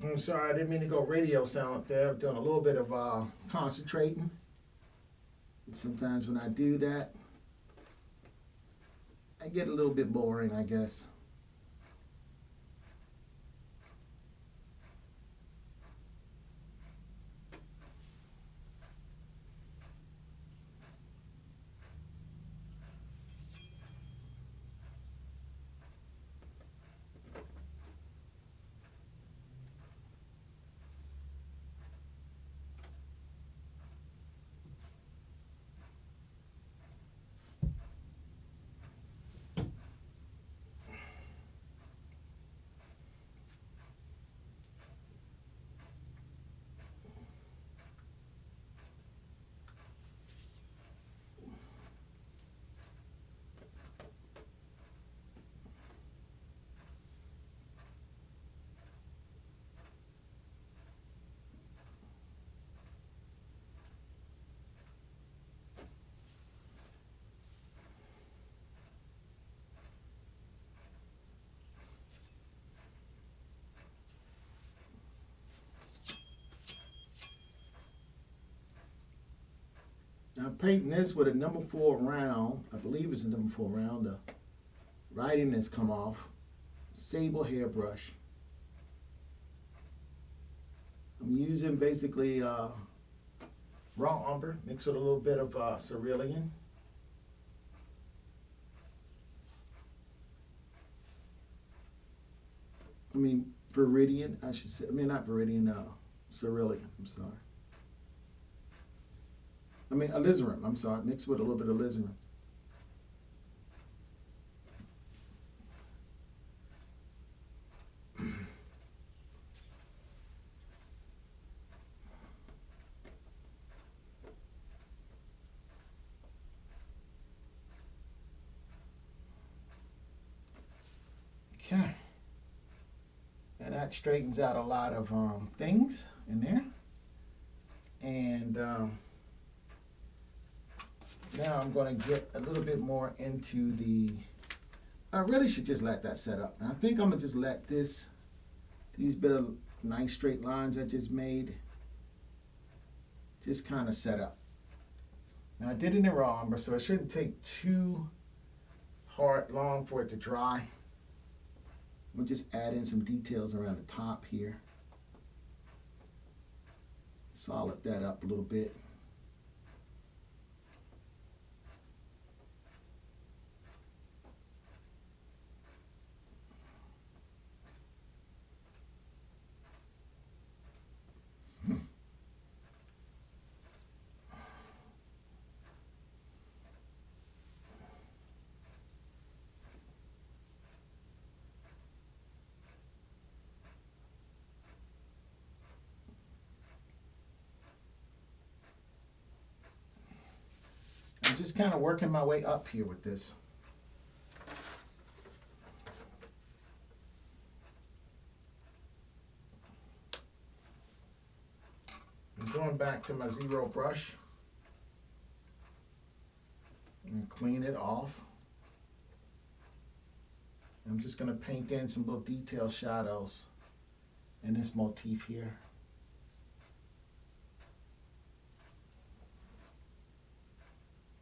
I'm sorry, I didn't mean to go radio silent there. I'm doing a little bit of concentrating. And sometimes when I do that, I get a little bit boring, I guess. I'm painting this with a number 4 round. I believe it's a number 4 round. The writing has come off. Sable hairbrush. I'm using basically raw umber mixed with a little bit of cerulean. I mean, Viridian, I should say. I mean, not Viridian, cerulean, I'm sorry. I mean, alizarin, I'm sorry, mixed with a little bit of alizarin. Okay. And that straightens out a lot of things in there. And now I'm going to get a little bit more into the, I really should just let that set up. And I think I'm going to just let these bit of nice straight lines I just made just kind of set up. Now I did it in raw umber, so it shouldn't take too long for it to dry. We'll just add in some details around the top here. Solid that up a little bit. I'm just kind of working my way up here with this. I'm going back to my zero brush and clean it off. I'm just going to paint in some little detail shadows in this motif here.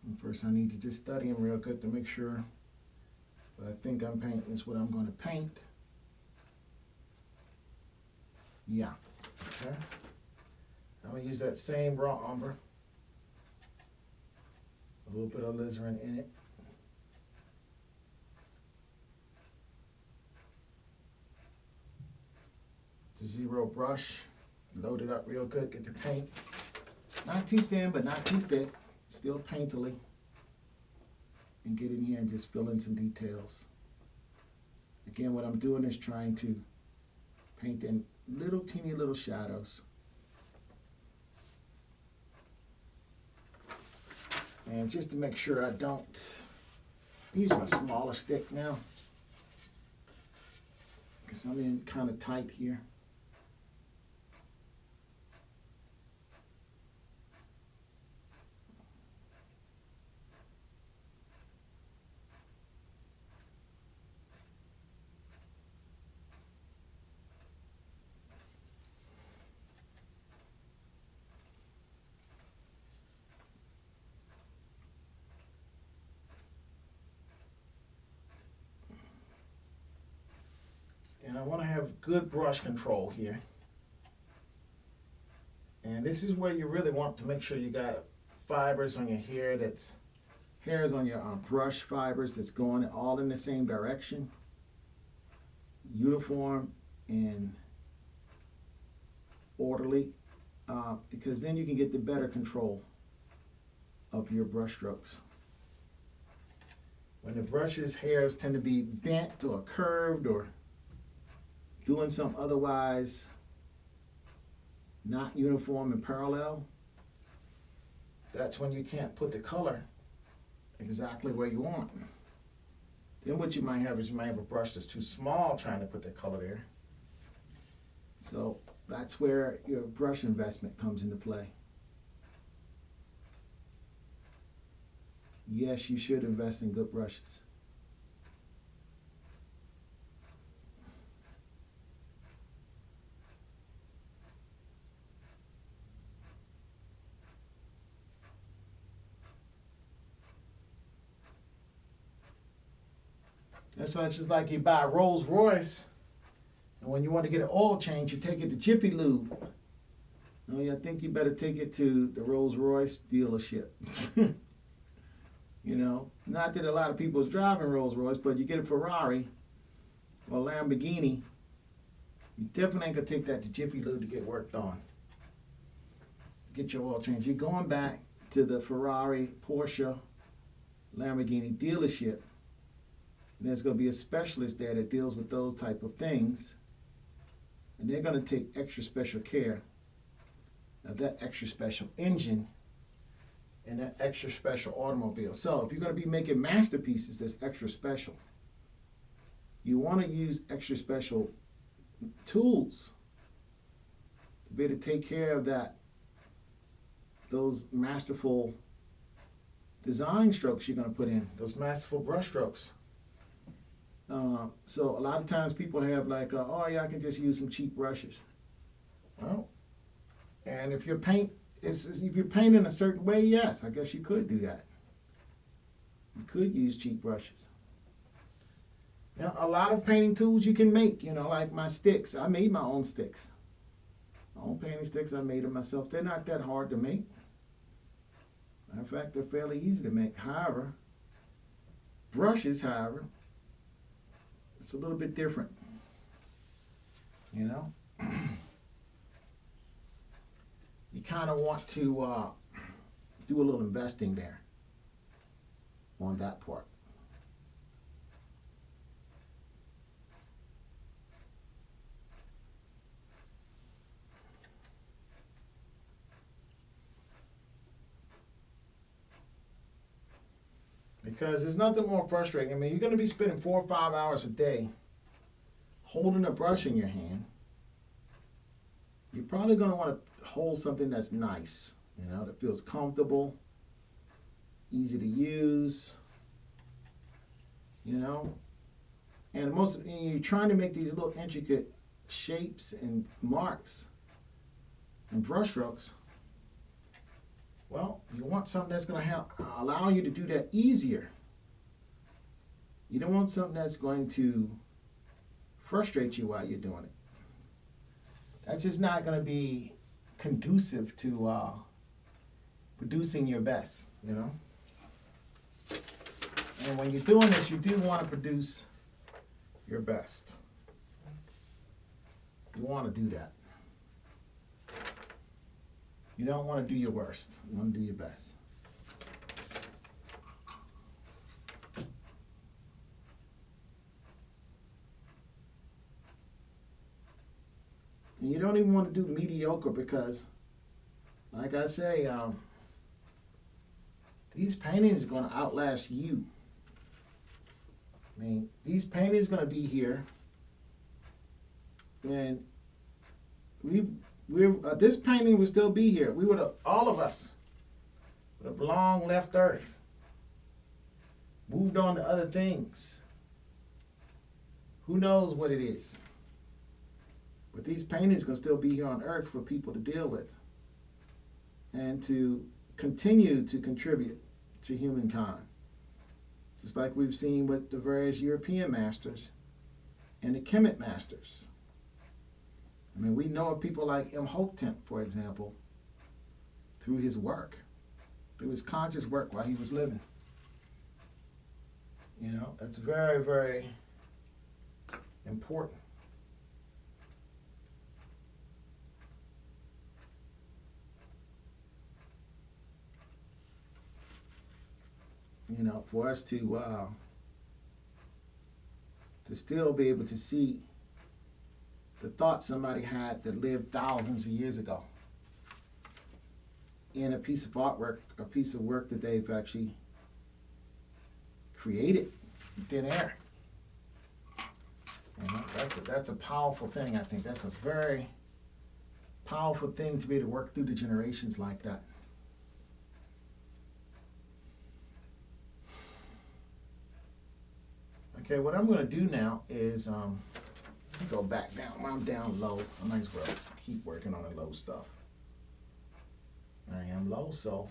And first I need to just study them real good to make sure what I think I'm painting is what I'm going to paint. Yeah, okay. I'm going to use that same raw umber. A little bit of alizarin in it. The zero brush. Load it up real good, get the paint. Not too thin, but not too thick. Still painterly. And get in here and just fill in some details. Again, what I'm doing is trying to paint in little teeny little shadows. And just to make sure I don't use my smaller stick now, because I'm in kind of tight here. And I want to have good brush control here. And this is where you really want to make sure you got fibers on your hair, hairs on your brush fibers that's going all in the same direction, uniform and orderly, because then you can get the better control of your brush strokes. When the brush's hairs tend to be bent or curved or doing some otherwise not uniform and parallel, that's when you can't put the color exactly where you want. Then what you might have is you might have a brush that's too small trying to put the color there. So that's where your brush investment comes into play. Yes, you should invest in good brushes. That's just like you buy a Rolls Royce, and when you want to get an oil change, you take it to Jiffy Lube. I think you better take it to the Rolls Royce dealership. Not that a lot of people is driving Rolls Royce, but you get a Ferrari or a Lamborghini, you definitely ain't gonna take that to Jiffy Lube to get worked on. Get your oil change. You're going back to the Ferrari, Porsche, Lamborghini dealership. And there's going to be a specialist there that deals with those type of things. And they're going to take extra special care of that extra special engine and that extra special automobile. So if you're going to be making masterpieces that's extra special, you want to use extra special tools to be able to take care of those masterful design strokes you're going to put in, those masterful brush strokes. So a lot of times people have like, oh yeah, I can just use some cheap brushes. Well, and if you're painting a certain way, yes, I guess you could do that. You could use cheap brushes. A lot of painting tools you can make, like my sticks. I made my own sticks. My own painting sticks, I made them myself. They're not that hard to make. In fact, they're fairly easy to make. However, brushes, it's a little bit different. You kind of want to do a little investing there on that part. Because there's nothing more frustrating. I mean, you're going to be spending 4 or 5 hours a day holding a brush in your hand. You're probably going to want to hold something that's nice, that feels comfortable, easy to use, And you're trying to make these little intricate shapes and marks and brush strokes. Well, you want something that's going to allow you to do that easier. You don't want something that's going to frustrate you while you're doing it. That's just not going to be conducive to producing your best, And when you're doing this, you do want to produce your best. You want to do that. You don't want to do your worst. You want to do your best. And you don't even want to do mediocre because, like I say, these paintings are going to outlast you. I mean, these paintings are going to be here. And this painting would still be here. We would have, all of us, would have long left Earth, moved on to other things. Who knows what it is? But these paintings can still be here on Earth for people to deal with and to continue to contribute to humankind. Just like we've seen with the various European masters and the Kemet masters. I mean, we know of people like Imhotep, for example, through his work, through his conscious work while he was living. That's very, very important. For us to still be able to see the thoughts somebody had that lived thousands of years ago in a piece of artwork, a piece of work that they've actually created in thin air. That's a powerful thing, I think. That's a very powerful thing to be able to work through the generations like that. Okay, what I'm going to do now is go back down. When I'm down low, I might as well keep working on the low stuff. I am low, so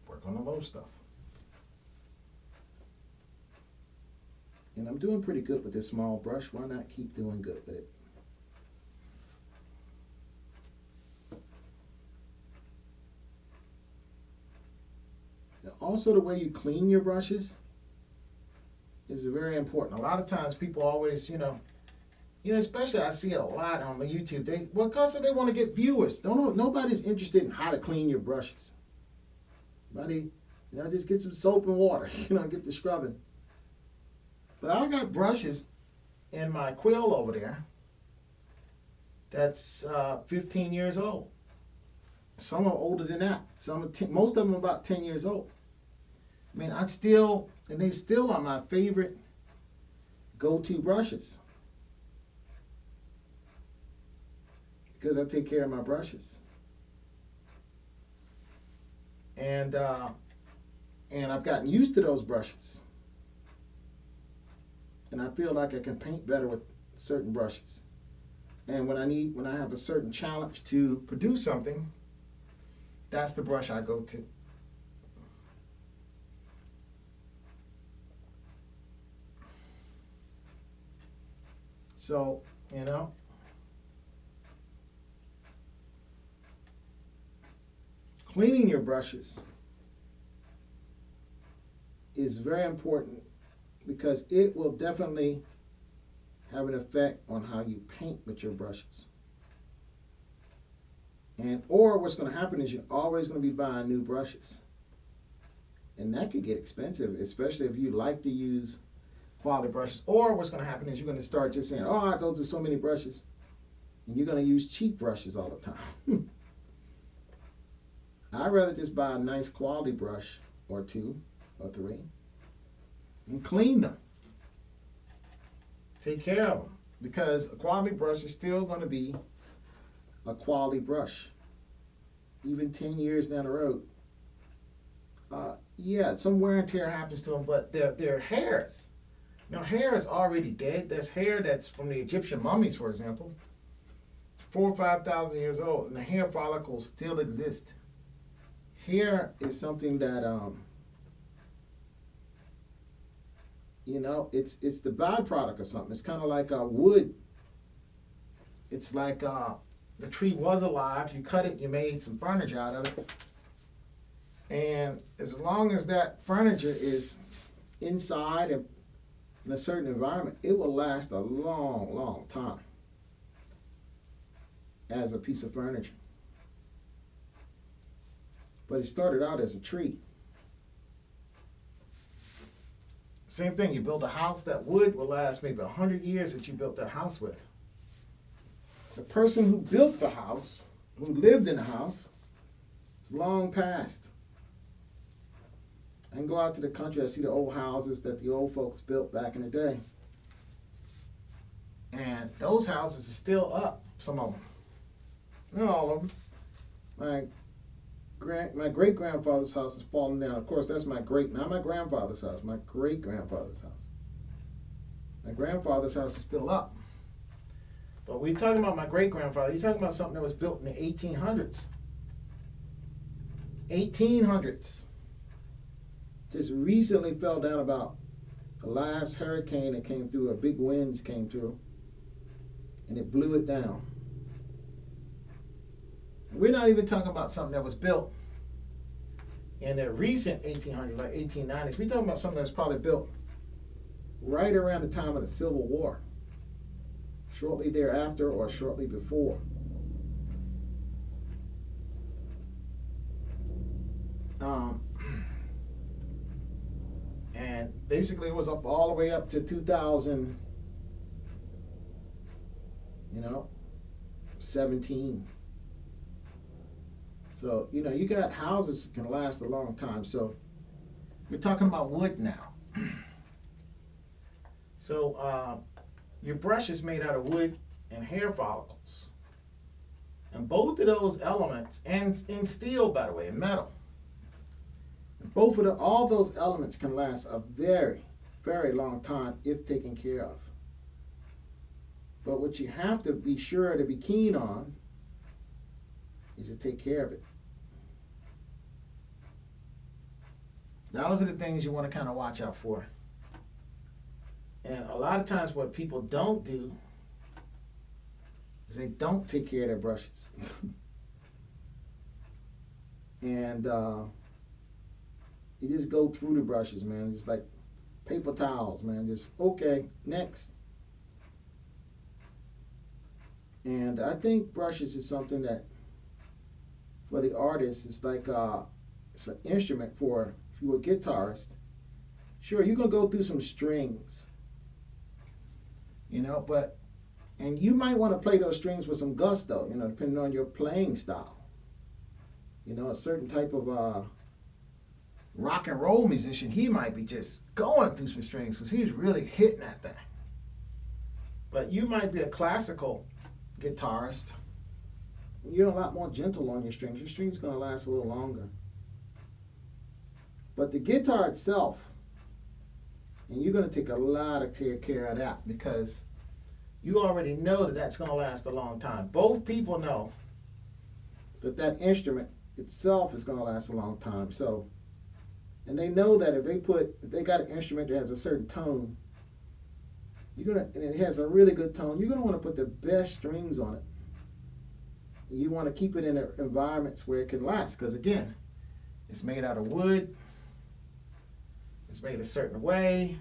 work on the low stuff. And I'm doing pretty good with this small brush. Why not keep doing good with it? Now, also, the way you clean your brushes is very important. A lot of times people always, especially I see it a lot on my YouTube. Because they want to get viewers. Nobody's interested in how to clean your brushes. Buddy, just get some soap and water, get the scrubbing. But I got brushes in my quill over there that's 15 years old. Some are older than that. Most of them are about 10 years old. I mean, they still are my favorite go-to brushes. Because I take care of my brushes. And I've gotten used to those brushes. And I feel like I can paint better with certain brushes. And when I have a certain challenge to produce something, that's the brush I go to. So, cleaning your brushes is very important because it will definitely have an effect on how you paint with your brushes. Or what's going to happen is you're always going to be buying new brushes. And that could get expensive, especially if you like to use quality brushes. Or what's going to happen is you're going to start just saying, I go through so many brushes. And you're going to use cheap brushes all the time. I'd rather just buy a nice quality brush or 2 or 3 and clean them. Take care of them. Because a quality brush is still going to be a quality brush. Even 10 years down the road. Some wear and tear happens to them, but their hairs. Hair is already dead. There's hair that's from the Egyptian mummies, for example. 4,000 or 5,000 years old, and the hair follicles still exist. Hair is something that, it's the byproduct of something. It's kind of like wood. It's like the tree was alive. You cut it, you made some furniture out of it. And as long as that furniture is inside and in a certain environment, it will last a long, long time as a piece of furniture. But it started out as a tree. Same thing, you build a house, that wood will last maybe 100 years that you built that house with. The person who built the house, who lived in the house, is long past. I can go out to the country, I see the old houses that the old folks built back in the day. And those houses are still up, some of them. Not all of them. My great-grandfather's house is falling down. Of course, that's not my grandfather's house, my great-grandfather's house. My grandfather's house is still up. But we're talking about my great-grandfather. You're talking about something that was built in the 1800s. 1800s. Just recently fell down about the last hurricane that came through, big winds came through, and it blew it down. We're not even talking about something that was built in the recent 1800s, like 1890s. We're talking about something that's probably built right around the time of the Civil War, shortly thereafter or shortly before. And basically it was up all the way up to 2000, 17. So, you got houses that can last a long time. So, we're talking about wood now. So, your brush is made out of wood and hair follicles. And both of those elements, and in steel, by the way, and metal, all those elements can last a very, very long time if taken care of. But what you have to be sure to be keen on is to take care of it. Those are the things you want to kind of watch out for. And a lot of times what people don't do is they don't take care of their brushes. And you just go through the brushes, man. It's like paper towels, man. Just, okay, next. And I think brushes is something that, for the artist, it's like it's an instrument for, if you're a guitarist, sure, you're going to go through some strings, you know, but, and you might want to play those strings with some gusto, you know, depending on your playing style. You know, a certain type of rock and roll musician, he might be just going through some strings because he's really hitting that thing. But you might be a classical guitarist. You're a lot more gentle on your strings. Your strings are going to last a little longer. But the guitar itself, and you're going to take a lot of care of that because you already know that that's going to last a long time. Both people know that that instrument itself is going to last a long time. So, and they know that if they got an instrument that has a certain tone, and it has a really good tone, you're going to want to put the best strings on it. You want to keep it in environments where it can last because, again, it's made out of wood. It's made a certain way.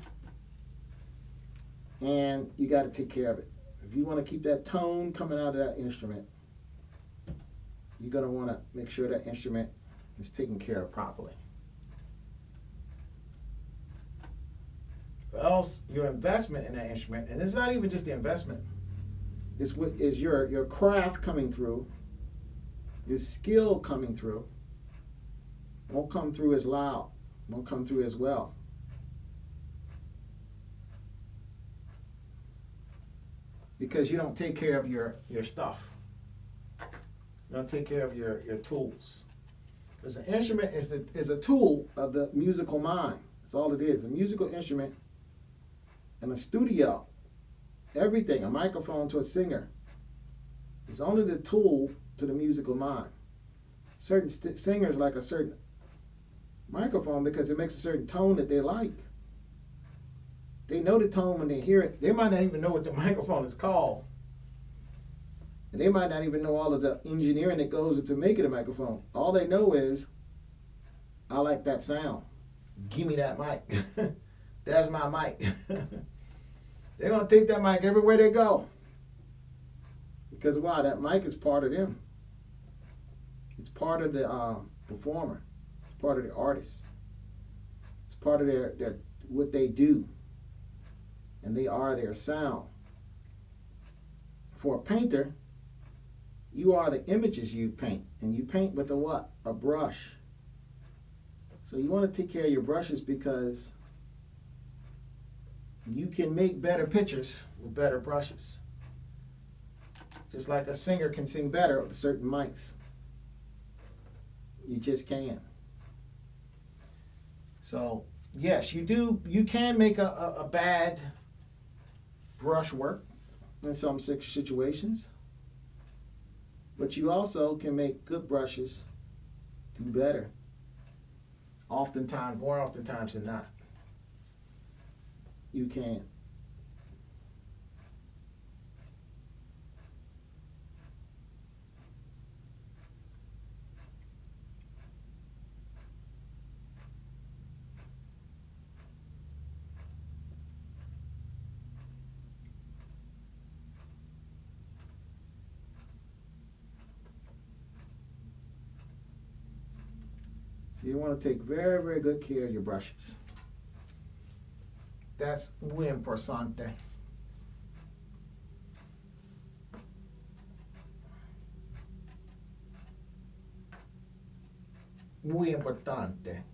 And you got to take care of it. If you want to keep that tone coming out of that instrument, you're going to want to make sure that instrument is taken care of properly. Or else your investment in that instrument, and it's not even just the investment, is your craft coming through, your skill coming through, won't come through as loud, won't come through as well. Because you don't take care of your stuff. You don't take care of your tools. Because an instrument is a tool of the musical mind. That's all it is. A musical instrument in a studio, everything, a microphone to a singer, is only the tool to the musical mind. Certain singers like a certain microphone because it makes a certain tone that they like. They know the tone when they hear it. They might not even know what the microphone is called. And they might not even know all of the engineering that goes into making a microphone. All they know is, I like that sound. Give me that mic. That's my mic. They're going to take that mic everywhere they go. Because why? That mic is part of them. It's part of the performer. It's part of the artist. It's part of their what they do. And they are their sound. For a painter, you are the images you paint. And you paint with a what? A brush. So you want to take care of your brushes because you can make better pictures with better brushes. Just like a singer can sing better with certain mics. You just can. So, yes, you can make a bad brush work in some situations. But you also can make good brushes do better. Oftentimes, more oftentimes than not. You can. So you want to take very, very good care of your brushes. That's muy importante. Muy importante.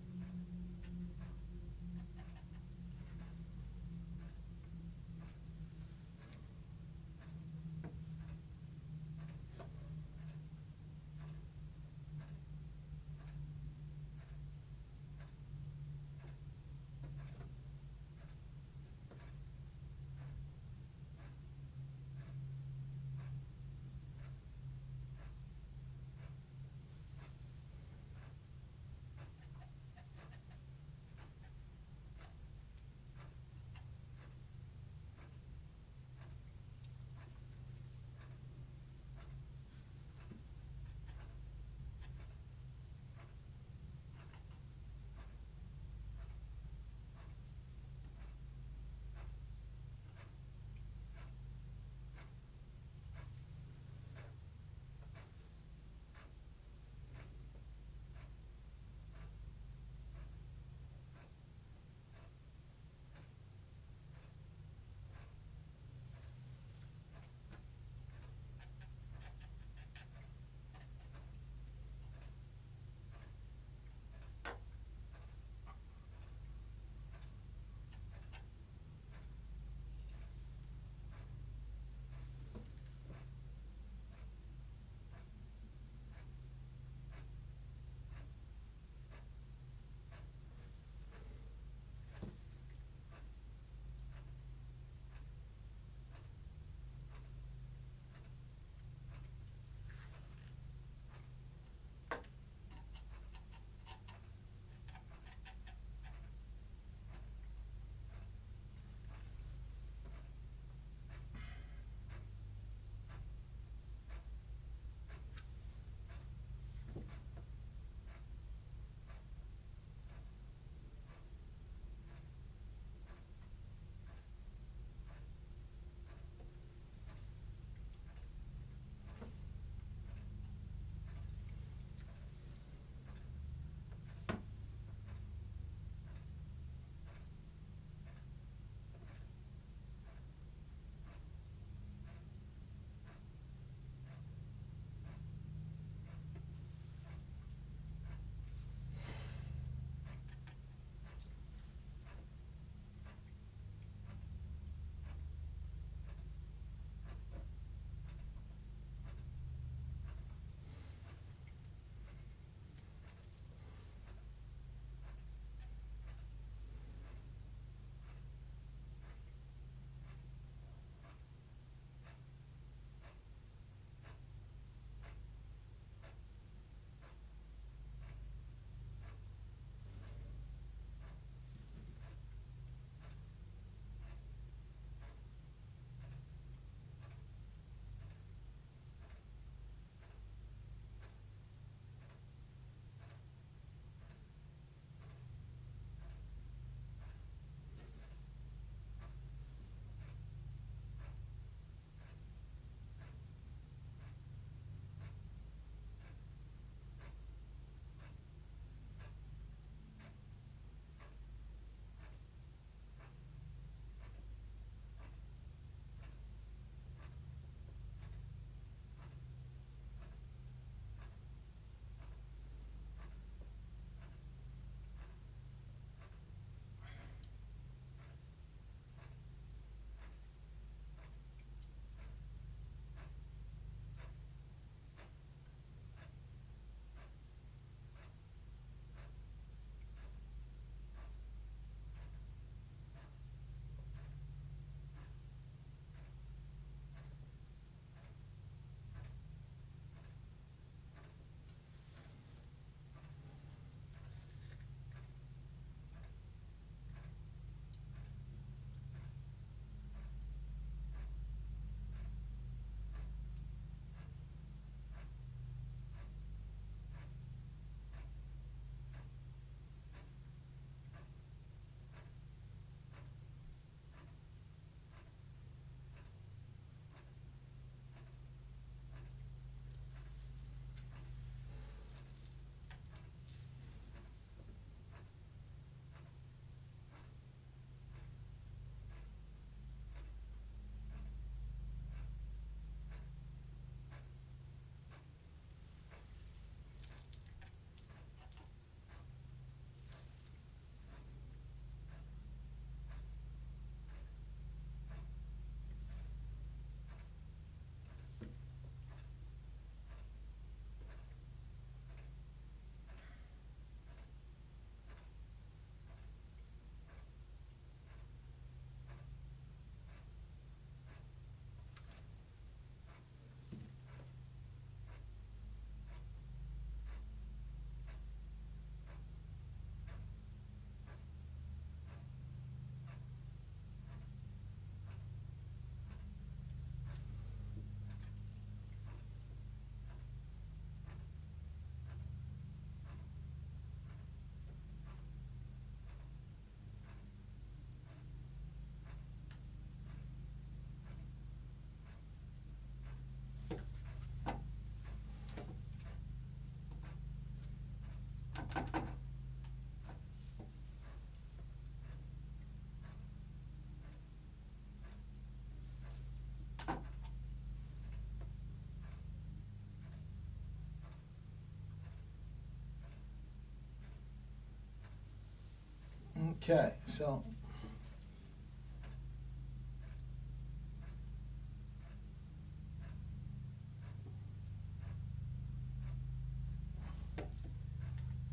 Okay, so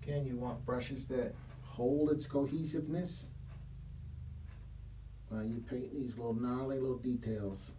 again, you want brushes that hold its cohesiveness while you paint these little gnarly little details.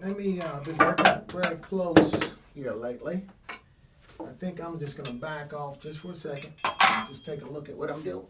let me, been working very close here lately. I think I'm just gonna back off just for a second. Just take a look at what I'm doing.